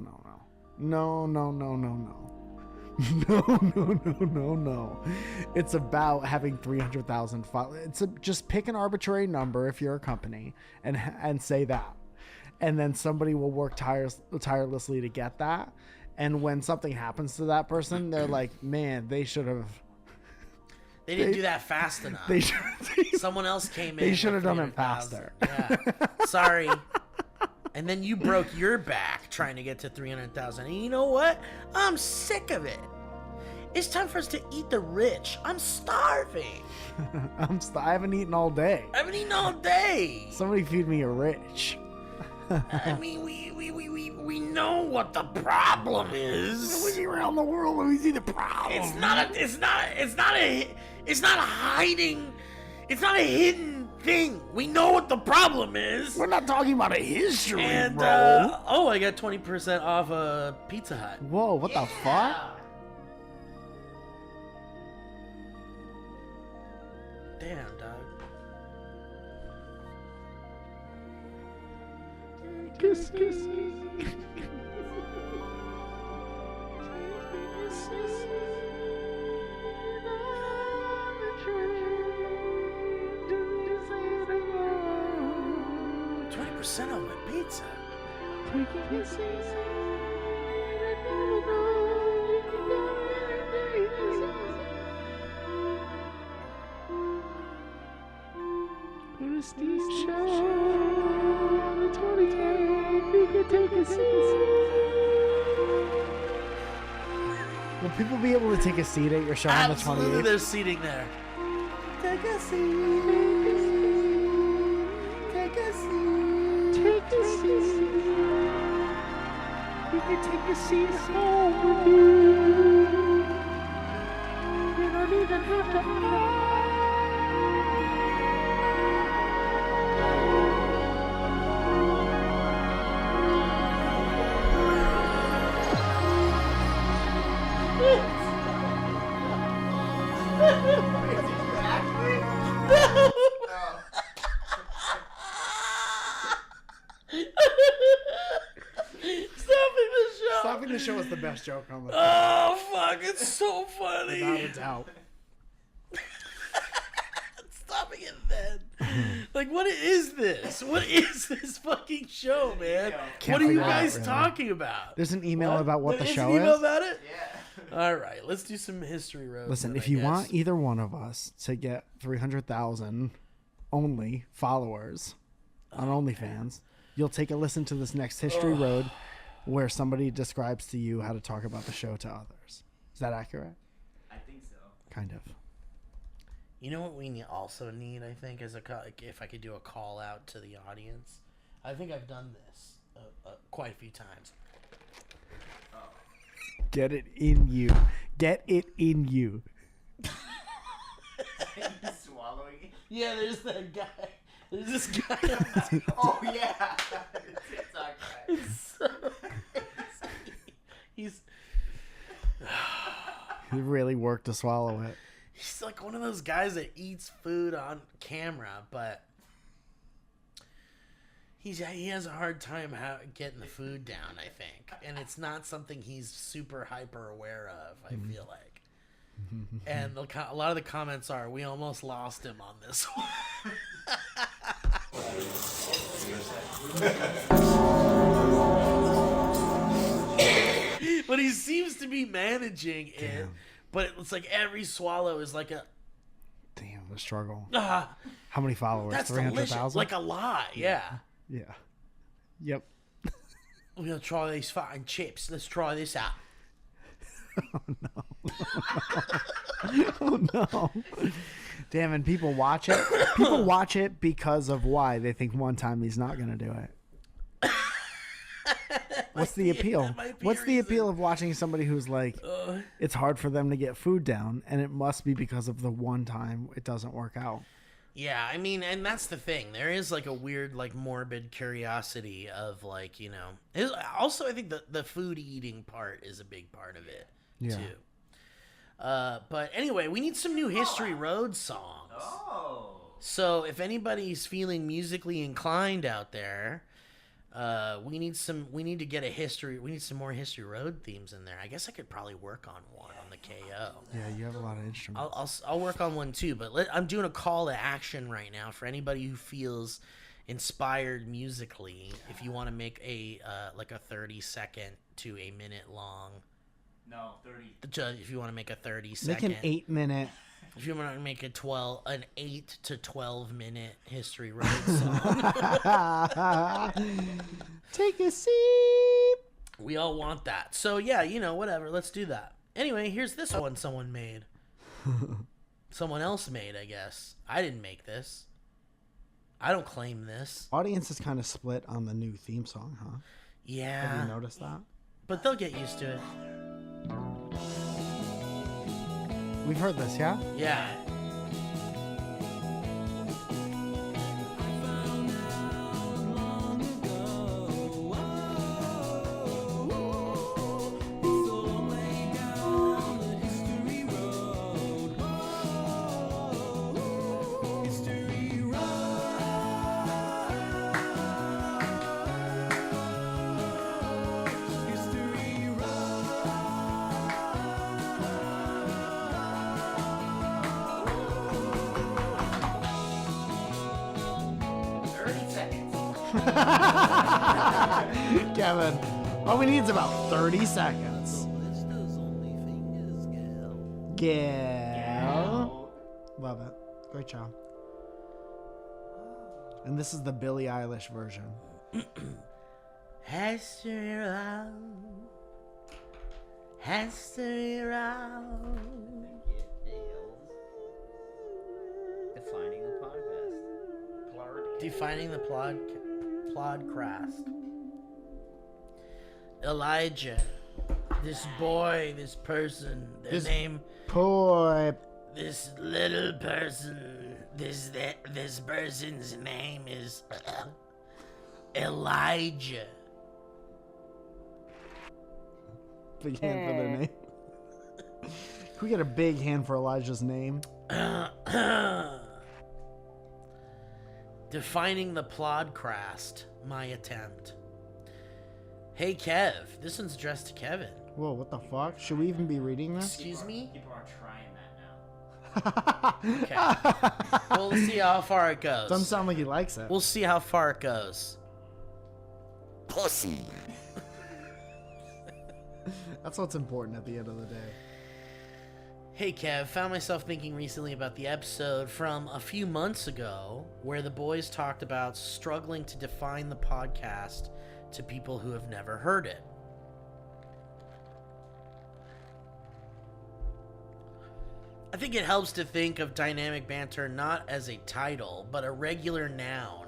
It's about having 300,000 followers. Just pick an arbitrary number if you're a company and say that. And then somebody will work tirelessly to get that. And when something happens to that person, they're like, man, they should have... They didn't do that fast enough. Someone else came in. They should have with done it 300,000. faster. Yeah. Sorry. And then you broke your back trying to get to 300,000. And you know what? I'm sick of it. It's time for us to eat the rich. I'm starving. I haven't eaten all day. I haven't eaten all day. Somebody feed me a rich. I mean, we know what the problem is. Looking around the world and we see the problem. It's not a hidden thing. We know what the problem is. We're not talking about a history, And bro. I got 20% off a Pizza Hut. Whoa, what the fuck? Damn, dog. Kiss. $20% on my pizza. Will people be able to take a seat at your show on the Absolutely, 28th? there's seating there. Take a seat. Take a seat. Take a seat. You can take a seat home with you. You don't even have to Stopping the show is the best joke on the show. Oh, fuck, it's so funny. Without a doubt. Stopping it then. Like, what is this? What is this fucking show, man? Can't What are you figure it out, guys really. talking about? There's an email about what the There's show an email is. about it? Yeah. All right, let's do some history roads. Listen, then, if I you guess. want either one of us to get 300,000 only followers on OnlyFans, you'll take a listen to this next history road where somebody describes to you how to talk about the show to others. Is that accurate? I think so. Kind of. You know what we also need, I think, is if I could do a call out to the audience. I think I've done this quite a few times. Get it in you. Get it in you. Swallowing it. Yeah, there's that guy. There's this guy. Oh yeah. TikTok guy. It's so he's It really worked to swallow it. he's like one of those guys that eats food on camera, but he has a hard time getting the food down, I think, and it's not something he's super hyper aware of. I feel like, and a lot of the comments are, "We almost lost him on this one." But he seems to be managing it. Damn. But it's like every swallow is like a Damn, the struggle. ah, How many followers? that's delicious, 300,000? like a lot. Yeah. Yeah. Yep. We're gonna try these fucking chips. Let's try this out. Oh no. Damn, and people watch it. People watch it because of why they think one time he's not going to do it. What's the appeal? that might be What's a the reason. appeal of watching somebody who's like, it's hard for them to get food down, and it must be because of the one time it doesn't work out. Yeah, I mean, and that's the thing. There is like a weird, like morbid curiosity of like, you know. Also, I think the food eating part is a big part of it Yeah. too. But anyway, we need some new History Road songs. Oh. So if anybody's feeling musically inclined out there, we need some more History Road themes in there. I guess I could probably work on one on the KO. Yeah, you have a lot of instruments. I'll work on one too, but I'm doing a call to action right now for anybody who feels inspired musically. If you want to make a like a 30-second to a minute long, No, 30. if you want to make a 30 Make second, an 8-minute. if you want to make an 8 to 12 minute History Road song, Take a seat. we all want that. So yeah, you know, whatever. Let's do that. Anyway, here's this one someone made. Someone else made, I guess. I didn't make this. I don't claim this. Audience is kind of split on the new theme song, huh? Have Yeah, you noticed that? but they'll get used to it. We've heard this, yeah? Yeah. Kevin, all we need is about 30 seconds. Gal. Love it. Great job. And this is the Billie Eilish version. History Road. History Road. Defining the podcast. Defining the plodcast. Elijah. This boy, this person, their This- name, Boy. this little person, this person's name is Elijah. Big hand for their name. Can we get a big hand for Elijah's name? Defining the plodcast, my attempt. Hey Kev, this one's addressed to Kevin. Whoa, what the fuck? Should we even be reading this? Excuse me? People are trying that now. Okay. We'll see how far it goes. Doesn't sound like he likes it. We'll see how far it goes. Pussy. That's what's important at the end of the day. Hey Kev, found myself thinking recently about the episode from a few months ago where the boys talked about struggling to define the podcast to people who have never heard it. I think it helps to think of dynamic banter not as a title, but a regular noun.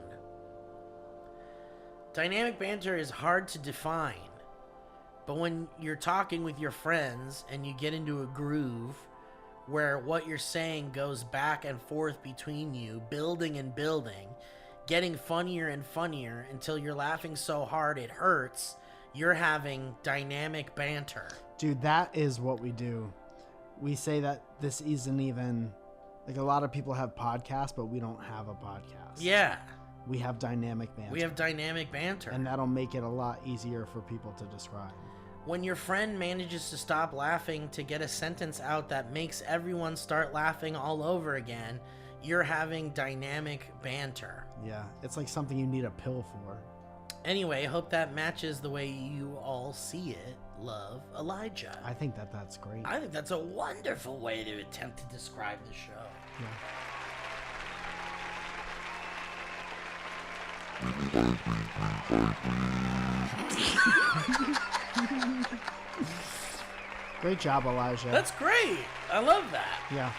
Dynamic banter is hard to define, but when you're talking with your friends and you get into a groove where what you're saying goes back and forth between you, building and building, getting funnier and funnier until you're laughing so hard it hurts, you're having dynamic banter. Dude, that is what we do. We say that this isn't even... Like, a lot of people have podcasts, but we don't have a podcast. Yeah. We have dynamic banter. We have dynamic banter. And that'll make it a lot easier for people to describe. When your friend manages to stop laughing to get a sentence out that makes everyone start laughing all over again, you're having dynamic banter. Yeah, it's like something you need a pill for. Anyway, hope that matches the way you all see it. Love, Elijah. I think that's great. I think that's a wonderful way to attempt to describe the show. Yeah. Great job, Elijah. That's great. I love that. Yeah.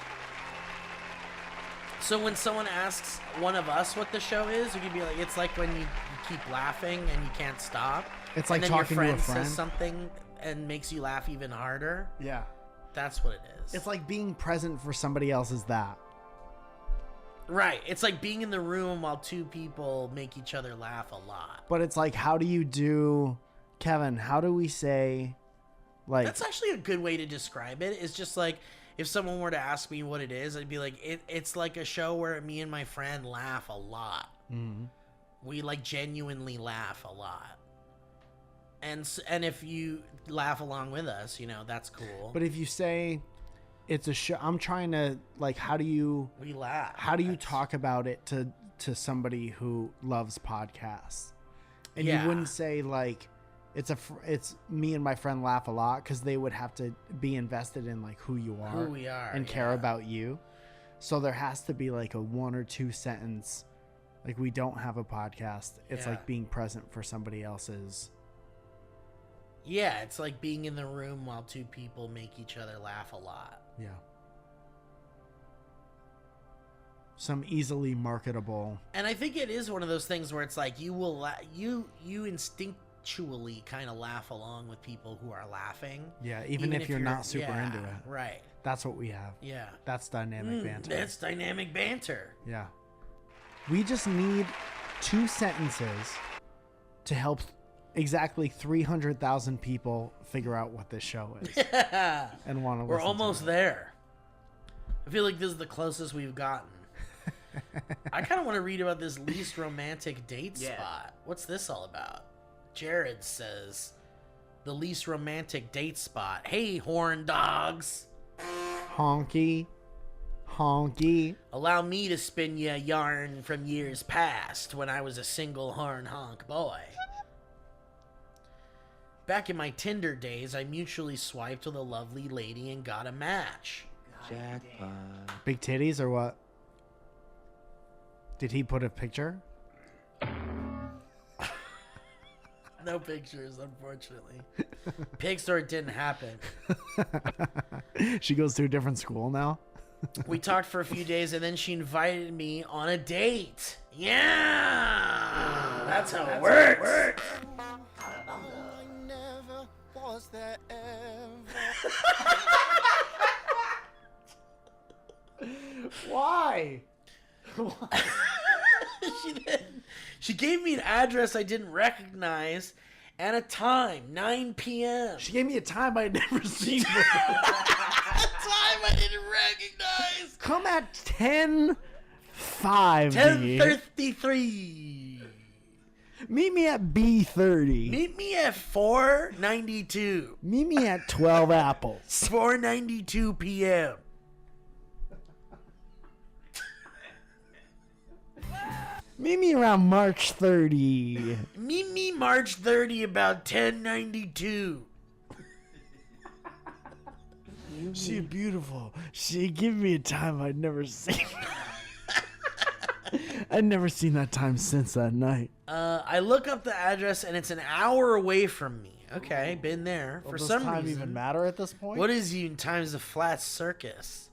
So when someone asks one of us what the show is, we could be like, it's like when you keep laughing and you can't stop. It's like and then talking to your a friend friend. says something and makes you laugh even harder. Yeah. That's what it is. It's like being present for somebody else's that. Right. It's like being in the room while two people make each other laugh a lot. But it's like, how do you do... Kevin, how do we say... Like, That's actually a good way to describe it. It's just like, if someone were to ask me what it is, I'd be like, it's like a show where me and my friend laugh a lot. mm-hmm. We like genuinely laugh a lot. And if you laugh along with us, you know, that's cool. But if you say it's a show... I'm trying to... Like, how do you... We laugh. How do you talk about it to somebody who loves podcasts? And Yeah. you wouldn't say, like... It's me and my friend laugh a lot, because they would have to be invested in like who you are, Who we are, and care yeah. about you. So there has to be like a 1 or 2 sentence, like, we don't have a podcast. It's Yeah. like being present for somebody else's. Yeah, it's like being in the room while two people make each other laugh a lot. Yeah. Some easily marketable. And I think it is one of those things where it's like you will you instinctually kind of laugh along with people who are laughing. Yeah, even if you're not super yeah, into it. Right. That's what we have. Yeah. That's dynamic banter. That's dynamic banter. Yeah. We just need 2 sentences to help exactly 300,000 people figure out what this show is and want to listen. We're almost to it. there. I feel like this is the closest we've gotten. I kind of want to read about this least romantic date spot. What's this all about? Jared says, the least romantic date spot. Hey, horn dogs. Honky. Honky. Allow me to spin you a yarn from years past when I was a single horn honk boy. Back in my Tinder days, I mutually swiped with a lovely lady and got a match. Jackpot. Big titties or what? Did he put a picture? No pictures, unfortunately. Pics or it didn't happen. She goes to a different school now? We talked for a few days and then she invited me on a date. Yeah! That's how it works. Why? She gave me an address I didn't recognize and a time, 9 p.m. She gave me a time I had never seen before. Time I didn't recognize. Come at 10:05. 10:33. Meet me at B30. Meet me at 4:92. Meet me at 12 apples. 4:92 p.m. Meet me around March 30. Meet me March 30 about 1092. She beautiful. She give me a time I'd never seen. I'd never seen that time since that night. I look up the address and it's an hour away from me. Okay, been there. For Does some time reason. even matter at this point? What is you times the flat circus?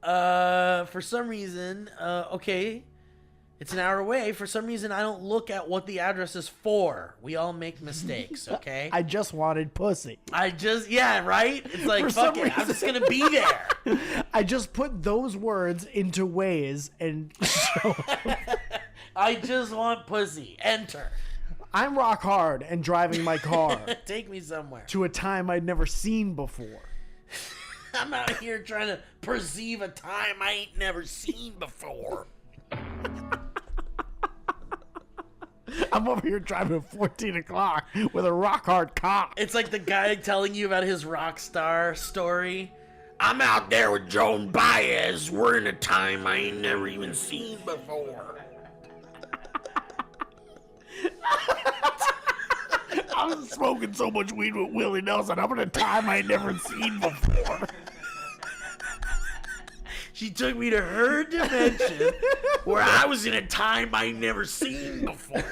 For some reason, okay, it's an hour away. For some reason, I don't look at what the address is for. We all make mistakes, okay? I just wanted pussy. Yeah, right? It's like, For fuck some it, I'm just gonna be there. I just put those words into Waze and show up. I just want pussy. Enter. I'm rock hard and driving my car Take me somewhere. to a time I'd never seen before. I'm out here trying to perceive a time I ain't never seen before. I'm over here driving at 14 o'clock with a rock hard cop. It's like the guy telling you about his rock star story. I'm out there with Joan Baez. We're in a time I ain't never even seen before. I was smoking so much weed with Willie Nelson. I'm in a time I ain't never seen before. She took me to her dimension where I was in a time I ain't never seen before.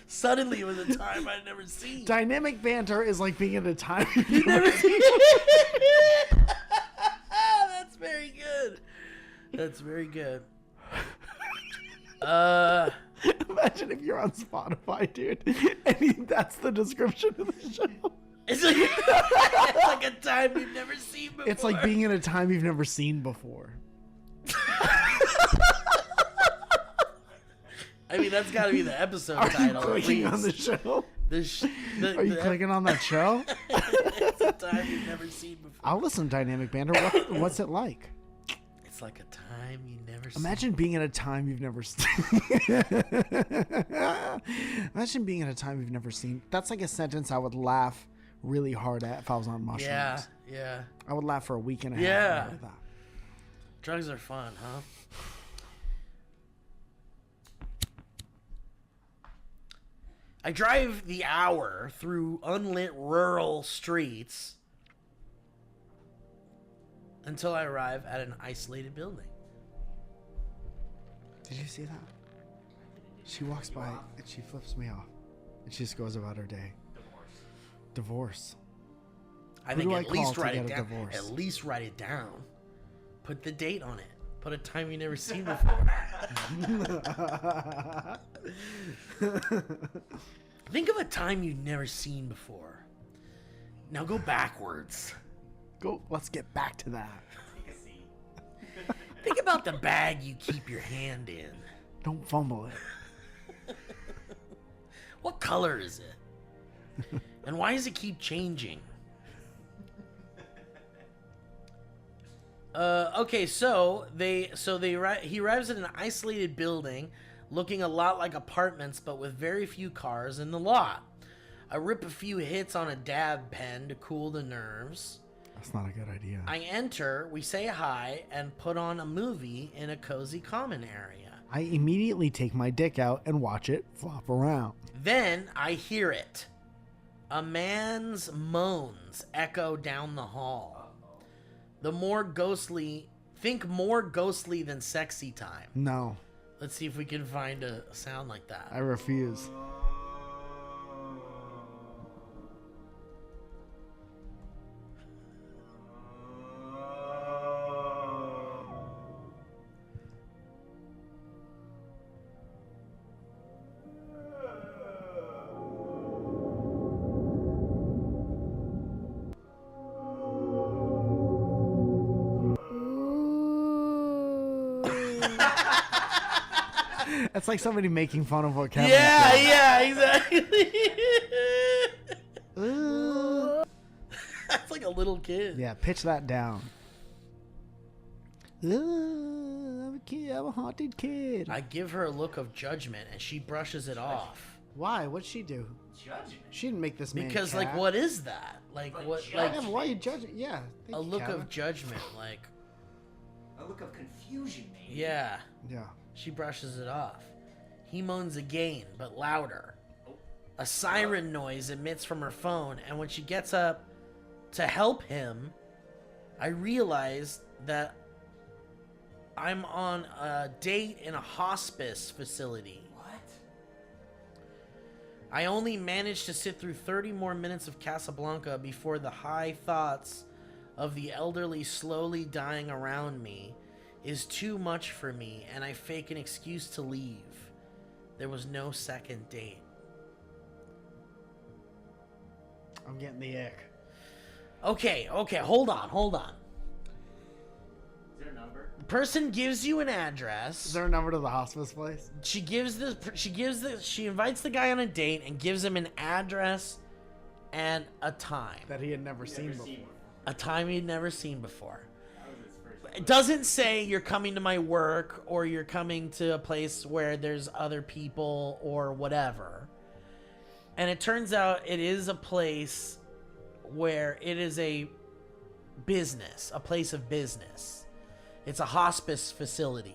Suddenly it was a time I'd never seen. Dynamic banter is like being at a time You never seen. That's very good. That's very good. Imagine if you're on Spotify, dude, and that's the description of the show. It's like a time you've never seen before. It's like being in a time you've never seen before. I mean, that's got to be the episode Are title. you at clicking on the least. show? The Are you clicking on that show? It's a time you've never seen before. I'll listen to Dynamic Banter. What's it like? It's like a time you never seen. Imagine being in a time you've never seen. Imagine being in a time you've never seen. That's like a sentence I would laugh really hard at if I was on mushrooms. Yeah. I would laugh for a week and a half. Yeah. Like that. Drugs are fun, huh? I drive the hour through unlit rural streets until I arrive at an isolated building. Did you see that? She walks by and she flips me off. And she just goes about her day. Divorce. I Who think do I at call least to write get it a down. divorce? At least write it down. Put the date on it. Put a time you never seen before. Think of a time you've never seen before. Now go backwards. Let's get back to that. Think about the bag you keep your hand in. Don't fumble it. What color is it? And why does it keep changing? Okay, he arrives at an isolated building looking a lot like apartments but with very few cars in the lot. I rip a few hits on a dab pen to cool the nerves. That's not a good idea. I enter, we say hi, and put on a movie in a cozy common area. I immediately take my dick out and watch it flop around. Then I hear it. A man's moans echo down the hall. Think more ghostly than sexy time. No, Let's see if we can find a sound like that. I refuse. That's like somebody making fun of what Kevin said. Yeah, exactly. That's like a little kid. Yeah, pitch that down. I'm a kid. I'm a haunted kid. I give her a look of judgment and she brushes it off. Why? What'd she do? Judgment. She didn't make this man Because cat. like, what is that? Like But what? judge- Like Yeah, why are you judging? Yeah. a look of judgment. Like A look of confusion, maybe. yeah. Yeah. She brushes it off. He moans again, but louder. A siren noise emits from her phone, and when she gets up to help him, I realize that I'm on a date in a hospice facility. What? I only managed to sit through 30 more minutes of Casablanca before the high thoughts of the elderly slowly dying around me is too much for me, and I fake an excuse to leave. There was no second date. I'm getting the ick. Okay, hold on. Is there a number? The person gives you an address. Is there a number to the hospice place? She invites the guy on a date and gives him an address and a time. That he had never seen before. A time he'd never seen before. That was his first. It doesn't say you're coming to my work or you're coming to a place where there's other people or whatever. And it turns out it is a place where it is a business, a place of business. It's a hospice facility.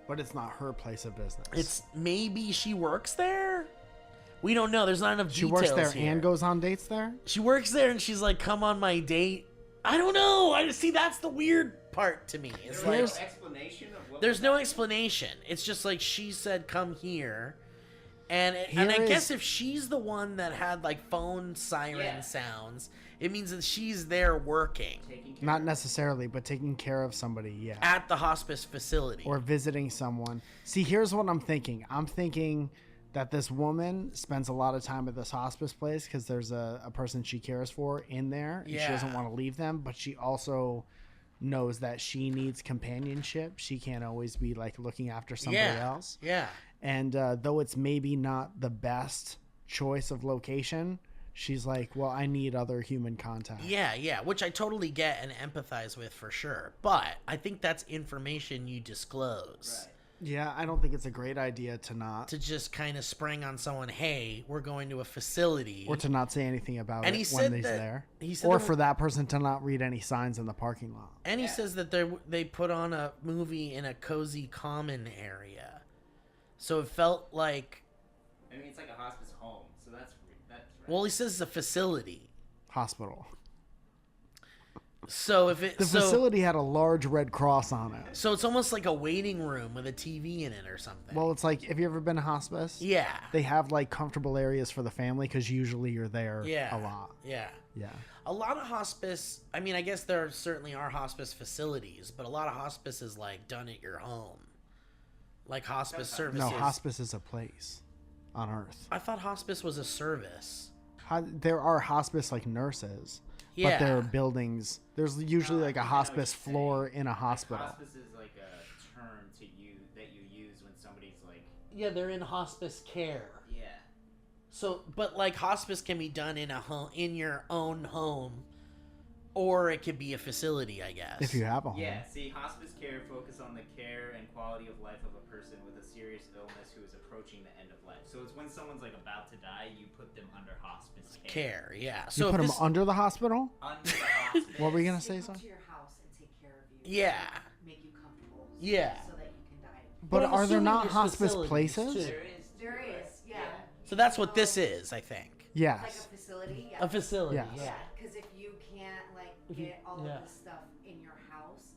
But it's not her place of business. It's maybe she works there? We don't know. There's not enough She details works there here. and goes on dates there? She works there and she's like, come on my date. I don't know. I see that's the weird part to me. It's There like was no explanation of what. there's was no happening? explanation. It's just like she said, come here. And Here I is- guess if she's the one that had like phone siren Yeah. sounds, it means that she's there working Taking care Not of- necessarily, but taking care of somebody, yeah. at the hospice facility. Or visiting someone. See, here's what I'm thinking. I'm thinking that this woman spends a lot of time at this hospice place because there's a person she cares for in there. And she doesn't Yeah. want to leave them, but she also knows that she needs companionship. She can't always be like looking after somebody else. Yeah. And though it's maybe not the best choice of location, she's like, well, I need other human contact. Yeah, which I totally get and empathize with for sure. But I think that's information you disclose. Right. Yeah, I don't think it's a great idea to not. To just kind of spring on someone, hey, we're going to a facility. Or to not say anything about And it he when said he's that- there. he said Or that- for that person to not read any signs in the parking lot. And he Yeah. says that they put on a movie in a cozy common area. So it felt like, I mean, it's like a hospice home, so that's right. well, he says it's a facility. Hospital. So if it The facility had a large red cross on it. so it's almost like a waiting room with a TV in it or something. Well, it's like, have you ever been to hospice? yeah. They have like comfortable areas for the family because usually you're there Yeah. a lot. Yeah. Yeah. A lot of hospice, I mean, I guess there certainly are hospice facilities, but a lot of hospice is like done at your home. Like hospice services. No, hospice is a place on Earth. I thought hospice was a service. There are hospice like nurses, Yeah. but there are buildings. There's usually like a I know what hospice you're floor saying. in a hospital. Hospice is like a term to use that you use when somebody's like, Yeah, they're in hospice care. yeah. So, but like hospice can be done in a home, in your own home, or it could be a facility, I guess. If you have a home. Yeah, see, hospice care focus on the care and quality of life of a person with a serious illness who is approaching the end of life. So it's when someone's like about to die, you put them under hospice care. Care, yeah. You So put if them this, under the hospital? Under the hospice. What were you gonna They say, come son? to your house and take care of you. Yeah. Make you comfortable. Yeah. So that you can die. But I'm are there assuming not there's hospice facilities, places? too. There is. There is, yeah. So that's what this is, I think. Like a Yes. facility, yeah. A facility, Yes. yeah. Because if you can't like If you- get all yeah. of this stuff in your house,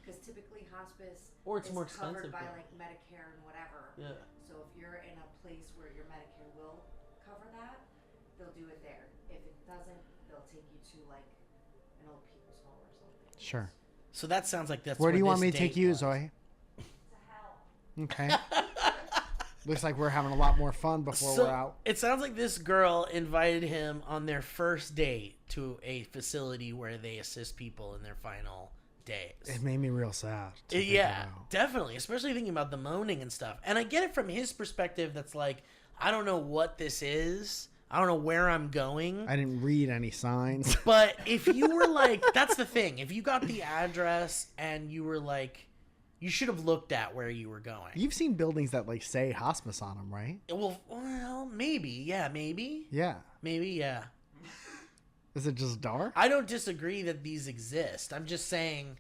because typically hospice Or it's is more covered expensive, by though. like Medicare and whatever. Yeah. So if you're in a place where your Medicare will cover that, they'll do it there. If it doesn't, they'll take you to like an old people's home or something. Sure. So that sounds like that's Where do you want this me to take date you, was. Zoe? To hell. Okay. Looks like we're having a lot more fun before So we're out. it sounds like this girl invited him on their first date to a facility where they assist people in their final days. It made me real sad. to think Yeah, about. definitely. Especially thinking about the moaning and stuff. And I get it from his perspective that's like, I don't know what this is. I don't know where I'm going. I didn't read any signs. But if you were like, that's the thing. If you got the address and you were like, You should have looked at where you were going. You've seen buildings that like say hospice on them, right? Well, maybe. Yeah, maybe. Yeah. Maybe, yeah. Is it just dark? I don't disagree that these exist. I'm just saying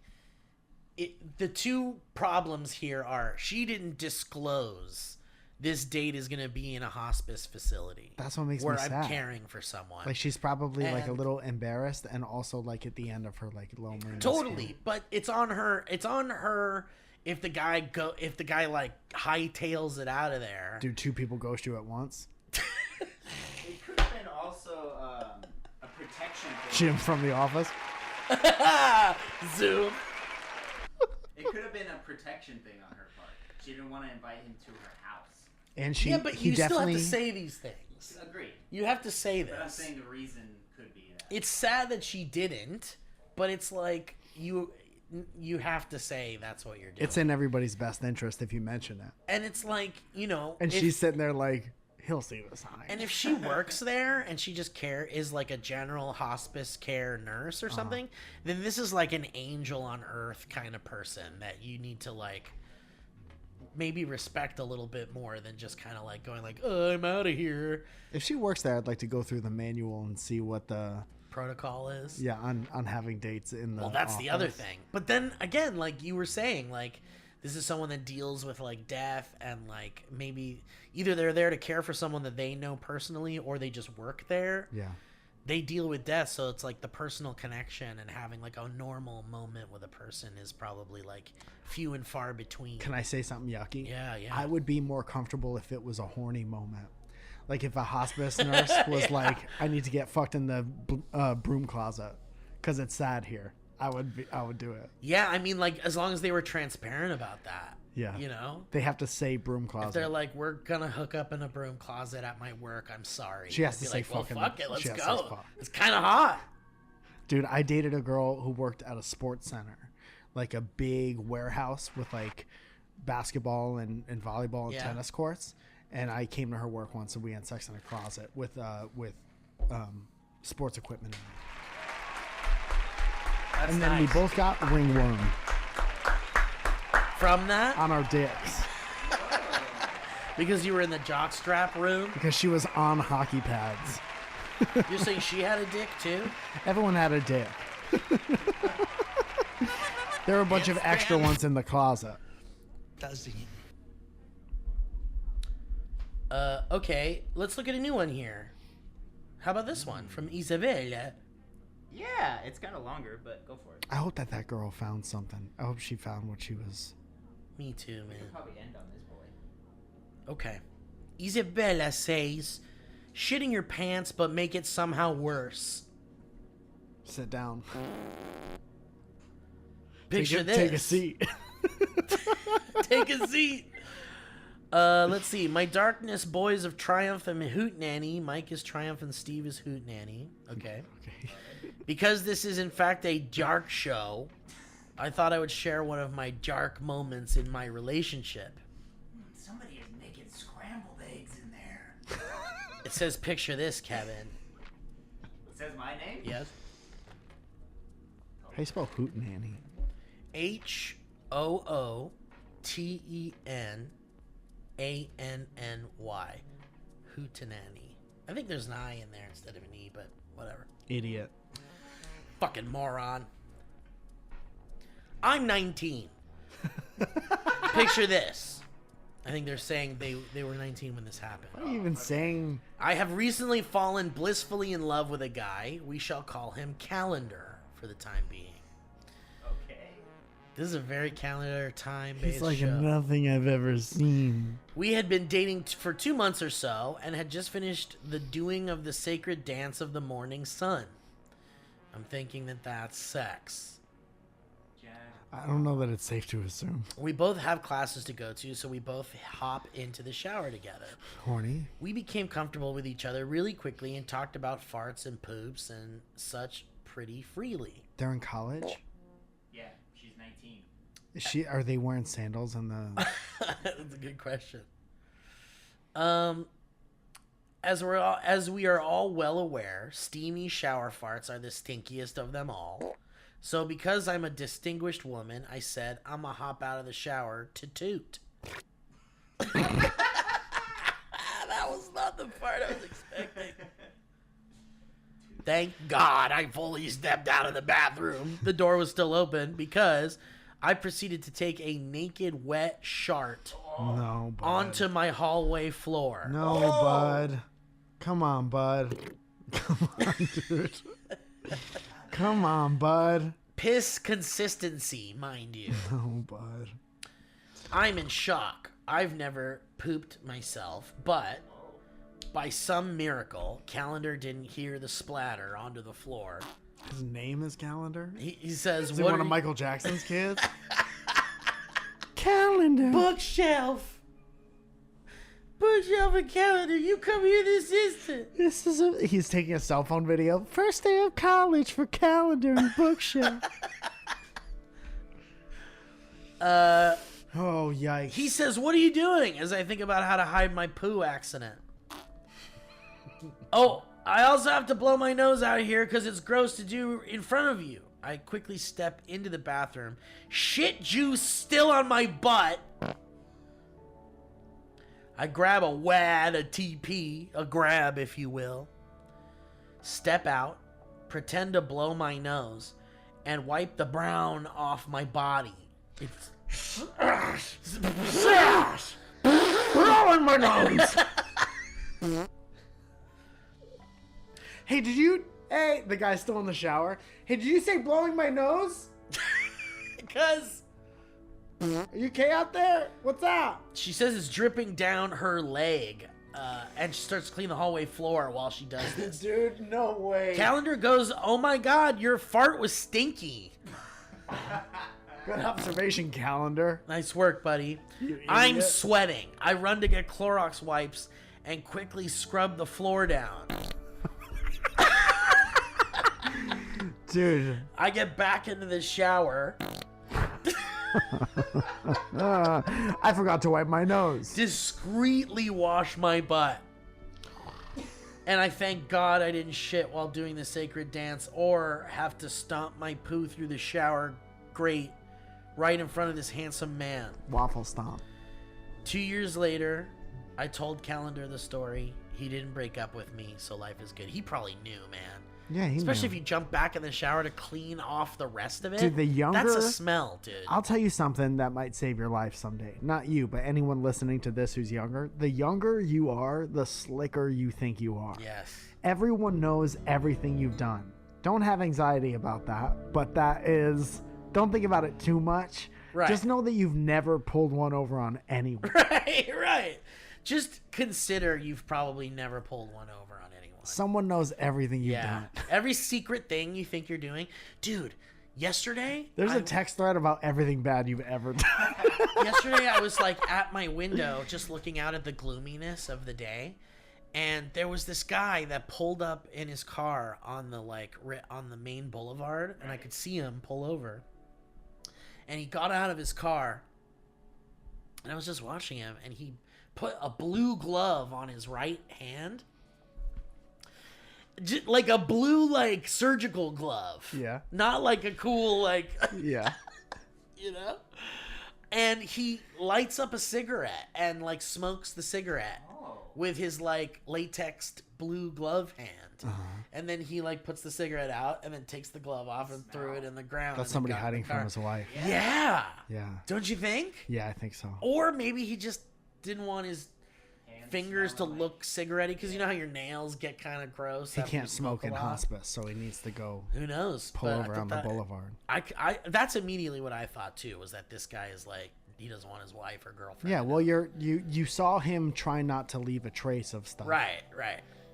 the two problems here are she didn't disclose this date is going to be in a hospice facility. That's what makes where me sad. I'm caring for someone. Like she's probably like a And- little embarrassed and also like at the end of her like loneliness. Totally, but it's on her. It's on her. If the guy like hightails it out of there. Do two people ghost you at once? It could have been also a protection thing. Jim from The Office? Zoom. It could have been a protection thing on her part. She didn't want to invite him to her house. And she, Yeah, but he you still have definitely, to say these things. Agreed. You have to say But I'm this. saying the reason could be that. It's sad that she didn't, but it's like you have to say that's what you're doing. it's in everybody's best interest if you mention it. And it's like, And if- she's sitting there like, he'll see the sign. And if she works there and she just is like a general hospice care nurse or something, then this is like an angel on earth kind of person that you need to like maybe respect a little bit more than just kind of like going like, oh, I'm out of here. If she works there, I'd like to go through the manual and see what the Protocol is. on having dates in the. Well, that's the other office. thing. But then again, like you were saying, like this is someone that deals with like death and like maybe either they're there to care for someone that they know personally or they just work there. Yeah. They deal with death, so it's like the personal connection and having like a normal moment with a person is probably like few and far between. Can I say something yucky? Yeah, yeah. I would be more comfortable if it was a horny moment. Like if a hospice nurse was like, I need to get fucked in the broom closet because it's sad here. I would do it. Yeah, I mean, like as long as they were transparent about that. Yeah. You know, They have to say broom if closet. they're like, we're gonna hook up in a broom closet at my work. I'm sorry. She has I'd to be say like, well, fucking- fuck it, let's she has to say go. fuck. It's kind of hot. Dude, I dated a girl who worked at a sports center, like a big warehouse with like basketball and volleyball and Yeah. tennis courts. And I came to her work once and we had sex in a closet with sports equipment in it. That's And then we nice. both got ringworm From that on our dicks because you were in the jockstrap room. because she was on hockey pads. You're saying she had a dick too? Everyone had a dick. There were a bunch of extra ones in the closet. Does he? Okay, let's look at a new one here. How about this one from Isabella? Yeah, it's kind of longer, but go for it. I hope that girl found something. I hope she found what she was. Me too, man. We'll probably end on this boy. Okay. Isabella says, shitting your pants but make it somehow worse. Sit down. Picture this. Take a seat. Take a seat. Let's see. My darkness, boys of Triumph and Hootenanny. Mike is Triumph and Steve is Hootenanny. Okay. Okay. Because this is in fact a dark show, I thought I would share one of my dark moments in my relationship. Somebody is making scrambled eggs in there. It says picture this, Kevin. It says my name? Yes. How you spell hootenanny? Hootenanny. Hootenanny. I think there's an I in there instead of an E, but whatever. Idiot. Fucking moron. I'm 19. Picture this. I think they're saying they were 19 when this happened. What are you even saying? I have recently fallen blissfully in love with a guy. We shall call him Calendar for the time being. Okay. This is a very calendar time-based He's like show. nothing I've ever seen. We had been dating for 2 months or so and had just finished the doing of the sacred dance of the morning sun. I'm thinking that that's sex. Jack. I don't know that it's safe to assume. We both have classes to go to, so we both hop into the shower together. Horny. We became comfortable with each other really quickly and talked about farts and poops and such pretty freely. They're in college? Yeah, she's 19. Are they wearing sandals in the... That's a good question. As we are all well aware, steamy shower farts are the stinkiest of them all. So because I'm a distinguished woman, I said, I'm going to hop out of the shower to toot. That was not the part I was expecting. Thank God I fully stepped out of the bathroom. The door was still open because I proceeded to take a naked, wet shart No, bud. onto my hallway floor. No, bud. Come on, bud. Come on, dude. Come on, bud. Piss consistency, mind you. No, bud. I'm in shock. I've never pooped myself, but by some miracle, Calendar didn't hear the splatter onto the floor. His name is Calendar? He says, Is it what one are of you- Michael Jackson's kids? Calendar. Bookshelf. Bookshelf and Calendar, you come here this instant. This is he's taking a cell phone video. First day of college for Calendar and Bookshelf. Oh, yikes. He says, what are you doing? As I think about how to hide my poo accident. Oh, I also have to blow my nose out here because it's gross to do in front of you. I quickly step into the bathroom. Shit juice still on my butt. I grab a wad, a TP, a grab, if you will. Step out, pretend to blow my nose, and wipe the brown off my body. It's blowing my nose. Hey, did you... Hey, the guy's still in the shower. Hey, did you say blowing my nose? because Are you okay out there? What's up? she says it's dripping down her leg, and she starts to clean the hallway floor while she does this. Dude, no way. Calendar goes, oh my God, your fart was stinky. Good observation, Calendar. Nice work, buddy. I'm sweating. I run to get Clorox wipes and quickly scrub the floor down. Dude. I get back into the shower, I forgot to wipe my nose. discreetly wash my butt. And I thank God I didn't shit while doing the sacred dance or have to stomp my poo through the shower grate right in front of this handsome man. Waffle stomp. 2 years later, I told Calendar the story. He didn't break up with me, so life is good. He probably knew, man. Yeah, he Especially knew. if you jump back in the shower to clean off the rest of it. Dude, the younger... That's a smell, dude. I'll tell you something that might save your life someday. Not you, but anyone listening to this who's younger. The younger you are, the slicker you think you are. Yes. Everyone knows everything you've done. Don't have anxiety about that, but that is... Don't think about it too much. Right. Just know that you've never pulled one over on anyone. Right. Just consider you've probably never pulled one over on anyone. Someone knows everything you've done. Every secret thing you think you're doing. Dude, yesterday... There's a text thread about everything bad you've ever done. Yesterday I was like at my window just looking out at the gloominess of the day, and there was this guy that pulled up in his car on the on the main boulevard, and I could see him pull over. And he got out of his car, and I was just watching him, and he put a blue glove on his right hand. Like a blue, surgical glove. Yeah. Not like a cool, Yeah. you know? And he lights up a cigarette and, smokes the cigarette with his, latex blue glove hand. And then he, puts the cigarette out and then takes the glove off and threw it in the ground. That's and somebody got in the hiding from car. his wife. Yeah. Yeah. Don't you think? Yeah, I think so. Or maybe he just didn't want his fingers to look cigarette-y, because you know how your nails get kind of gross. He after you can't smoke a in lot? hospice, so he needs to go Who knows? pull But I over thought on the that- boulevard. that's immediately what I thought too, was that this guy is he doesn't want his wife or girlfriend. Yeah, to well, know. you saw him try not to leave a trace of stuff. Right.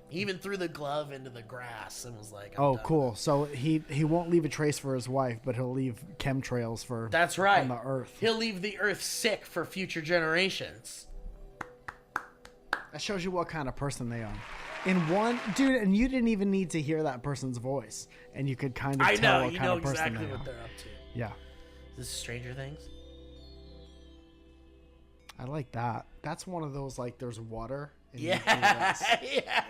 He even threw the glove into the grass and was like, I'm Oh, done. cool. So he won't leave a trace for his wife, but he'll leave chemtrails for That's right. on the earth. He'll leave the earth sick for future generations. That shows you what kind of person they are. Dude, and you didn't even need to hear that person's voice, and you could kind of I tell know, what you kind know of person exactly they what are. they're up to. Yeah, This is Stranger Things. I like that. That's one of those there's water. And you Yeah. do this. Yeah.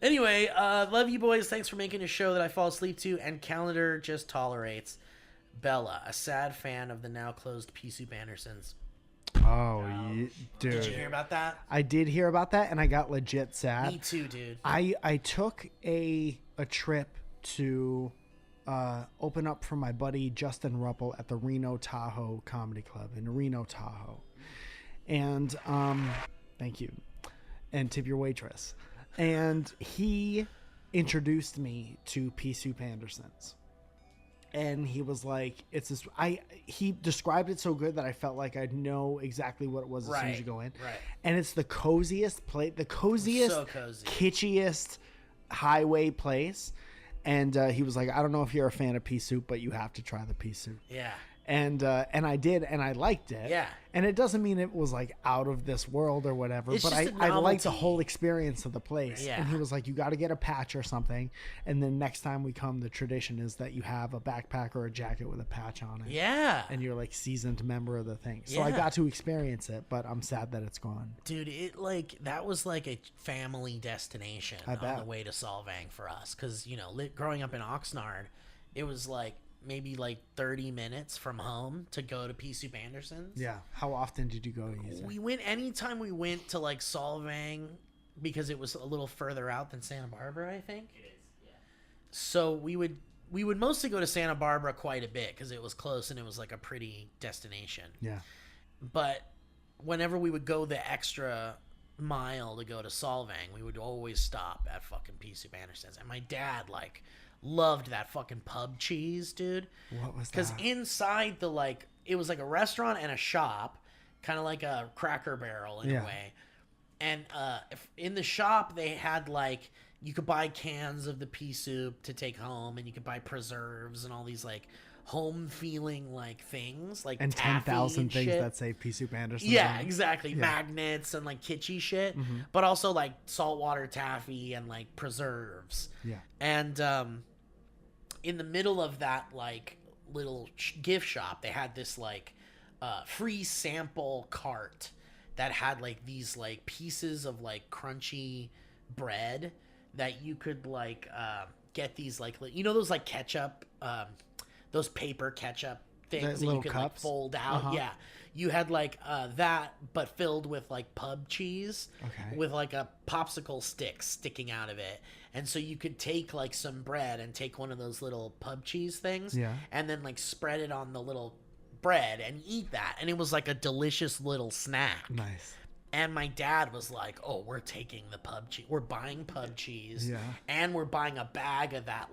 Anyway, love you boys. Thanks for making a show that I fall asleep to and calendar just tolerates. Bella, a sad fan of the now closed Pea Soup Andersons. Oh, dude. Did you hear about that? I did hear about that, and I got legit sad. Me too, dude. I took a trip to open up for my buddy Justin Ruppel at the Reno Tahoe Comedy Club in Reno Tahoe, and thank you, and tip your waitress. And he introduced me to Pea Soup Anderson's. And he was like, "It's this." He described it so good that I felt like I'd know exactly what it was as soon as you go in. Right. And it's the coziest place, the coziest, So cozy. kitschiest highway place. And he was like, "I don't know if you're a fan of pea soup, but you have to try the pea soup." Yeah. And I did, and I liked it. Yeah. And it doesn't mean it was like out of this world or whatever, It's but just a I liked the novelty. whole experience of the place. Yeah. And he was like, "You got to get a patch or something, and then next time we come, the tradition is that you have a backpack or a jacket with a patch on it." Yeah. And you're like seasoned member of the thing. So I Yeah. got to experience it, but I'm sad that it's gone. Dude, that was like a family destination I on bet. the way to Solvang for us. Because, growing up in Oxnard, it was like maybe like 30 minutes from home to go to Pea Soup Anderson's. Yeah. How often did you go? We went anytime we went to like Solvang because it was a little further out than Santa Barbara, I think. It is, yeah. So we would mostly go to Santa Barbara quite a bit because it was close and it was like a pretty destination. Yeah. But whenever we would go the extra mile to go to Solvang, we would always stop at fucking Pea Soup Anderson's. And my dad loved that fucking pub cheese, dude. What was Because that? inside it was like a restaurant and a shop, kind of like a Cracker Barrel in Yeah. a way. And in the shop, they had you could buy cans of the pea soup to take home, and you could buy preserves and all these home feeling things like And taffy 10,000 and things shit. that say Pea Soup Anderson. Yeah, exactly. Magnets and kitschy shit, Mm-hmm. but also saltwater taffy and preserves. Yeah. And in the middle of that little gift shop, they had this free sample cart that had these pieces of crunchy bread that you could get these those ketchup those paper ketchup things that you little could cups? fold out. Uh-huh. Yeah, you had that but filled with pub cheese. Okay. With a popsicle stick sticking out of it, and so you could take some bread and take one of those little pub cheese things. Yeah. And then spread it on the little bread and eat that, and it was a delicious little snack. Nice. And my dad was like, "Oh, we're taking the pub cheese. We're buying pub cheese, Yeah. and we're buying a bag of that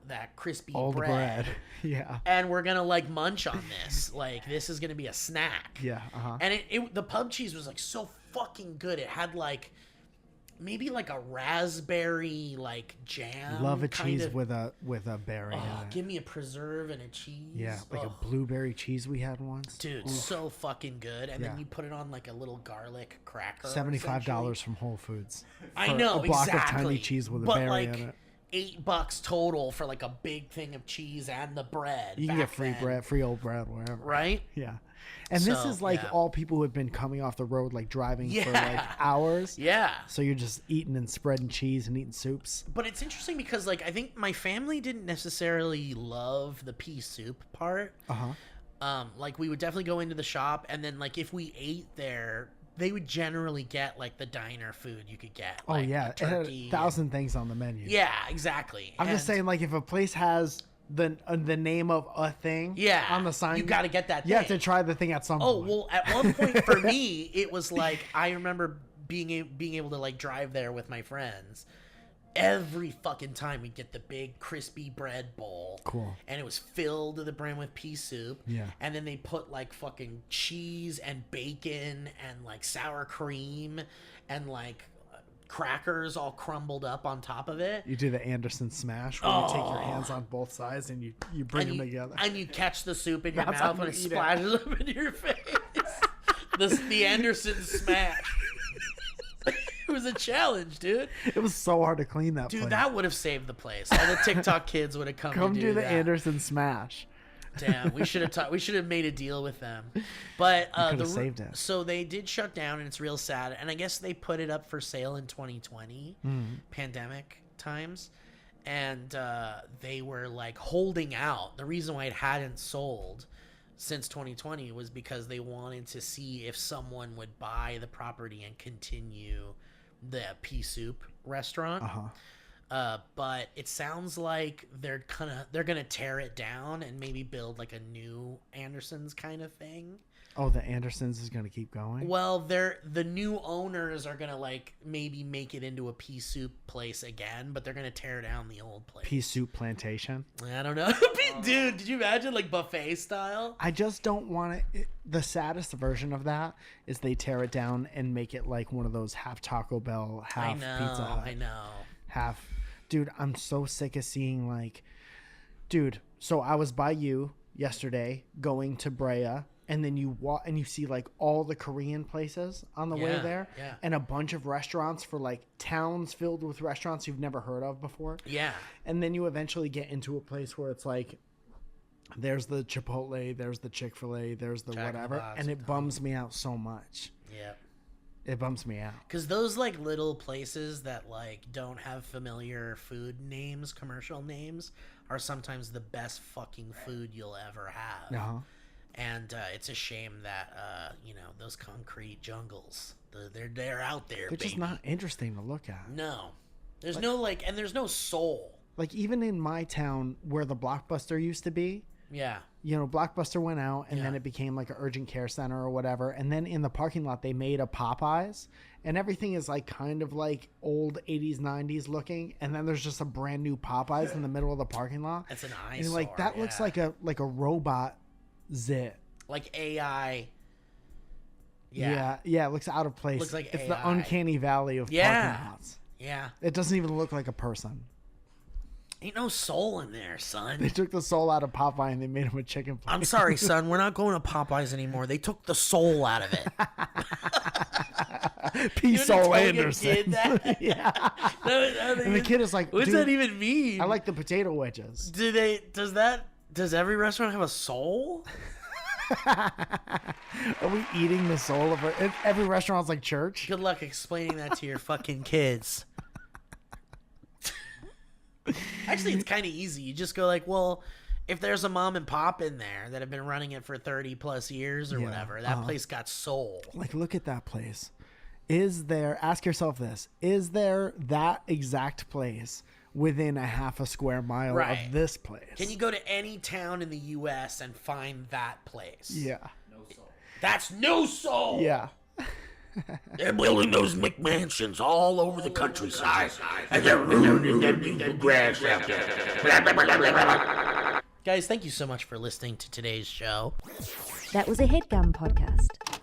that crispy Old bread. Yeah. and we're gonna munch on this. This is gonna be a snack." Yeah. Uh-huh. And the pub cheese was so fucking good. It had maybe a raspberry jam. Love a kind cheese of. with a berry in Oh, it. give me a preserve and a cheese. Yeah, like Oh. a blueberry cheese we had once. Dude, so fucking good. And Yeah. then you put it on a little garlic cracker. $75 from Whole Foods. I for know, a block exactly. of tiny cheese with a but berry in it. $8 total for a big thing of cheese and the bread. You can back get free then, bread, free old bread, wherever. right? Yeah. And this So, is yeah. all people who have been coming off the road, driving for Yeah. hours. Yeah. So you're just eating and spreading cheese and eating soups. But it's interesting because I think my family didn't necessarily love the pea soup part. Uh-huh. We would definitely go into the shop, and then if we ate there, they would generally get the diner food you could get. Oh, yeah. a It had turkey. 1,000 things on the menu. Yeah, exactly. I'm just saying, if a place has the name of a thing Yeah, on the sign, you got to get that. you have to thing. try the thing at some Oh point. well, at one point for me, it was I remember being able to drive there with my friends. Every fucking time we'd get the big crispy bread bowl. Cool. And it was filled to the brim with pea soup. Yeah. And then they put fucking cheese and bacon and sour cream and crackers all crumbled up on top of it. You do the Anderson smash where you take your hands on both sides and you bring and them you, together. And you catch the soup in your That's mouth how when you it eat it. splashes up into your face. the Anderson smash. It was a challenge, dude. It was so hard to clean that Dude, place. that would have saved the place. All the TikTok kids would have come Come to do the that. Anderson smash. Damn, we should have we should have made a deal with them. But could have saved it. So they did shut down, and it's real sad. And I guess they put it up for sale in 2020, pandemic times, and they were like holding out. The reason why it hadn't sold since 2020 was because they wanted to see if someone would buy the property and continue the Pea Soup restaurant. But it sounds like they're gonna tear it down and maybe build like a new Anderson's kind of thing. Oh, the Andersons is gonna keep going. Well, the new owners are gonna like maybe make it into a Pea Soup place again, but they're gonna tear down the old place. Pea Soup Plantation. I don't know, dude. Did you imagine like buffet style? I just don't want it. The saddest version of that is they tear it down and make it like one of those half Taco Bell, half Pizza Hut. I know. Half. Dude, I'm so sick of seeing like, dude. So I was by you yesterday going to Brea, and then you walk and you see like all the Korean places on the way there, and a bunch of restaurants for like towns filled with restaurants you've never heard of before. Yeah. And then you eventually get into a place where it's like, there's the Chipotle, there's the Chick-fil-A, there's the Jack in the whatever, Box, and it bums me out so much. Yeah. It bums me out. Because those like little places that like don't have familiar food names, commercial names, are sometimes the best fucking food you'll ever have. And it's a shame that those concrete jungles, they're out there. They're just not interesting to look at. No, there's no and there's no soul. Like even in my town where the Blockbuster used to be. Yeah. Blockbuster went out, and then it became like an urgent care center or whatever. And then in the parking lot, they made a Popeyes, and everything is like kind of like old 80s, 90s looking. And then there's just a brand new Popeyes in the middle of the parking lot. It's an eyesore. And like that looks like a robot zit. Like AI. Yeah. It looks out of place. Looks like it's AI. the uncanny valley of parking lots. Yeah. It doesn't even look like a person. Ain't no soul in there, son. They took the soul out of Popeye and they made him a chicken place. I'm sorry, son. We're not going to Popeyes anymore. They took the soul out of it. Pea Soup Anderson. Did that? Yeah. And the kid is like, what's that even mean? I like the potato wedges. Does every restaurant have a soul? Are we eating the soul of every restaurant's like church? Good luck explaining that to your fucking kids. Actually, it's kind of easy. You just go like, well, if there's a mom and pop in there that have been running it for 30 plus years or whatever, that place got soul. Like, look at that place. Ask yourself this, is there that exact place within a half a square mile of this place? Can you go to any town in the U.S. and find that place? Yeah. No soul. That's no soul. Yeah. They're building those McMansions all over the countryside, and they're ruining that beautiful grass out there. Guys, thank you so much for listening to today's show. That was a HeadGum podcast.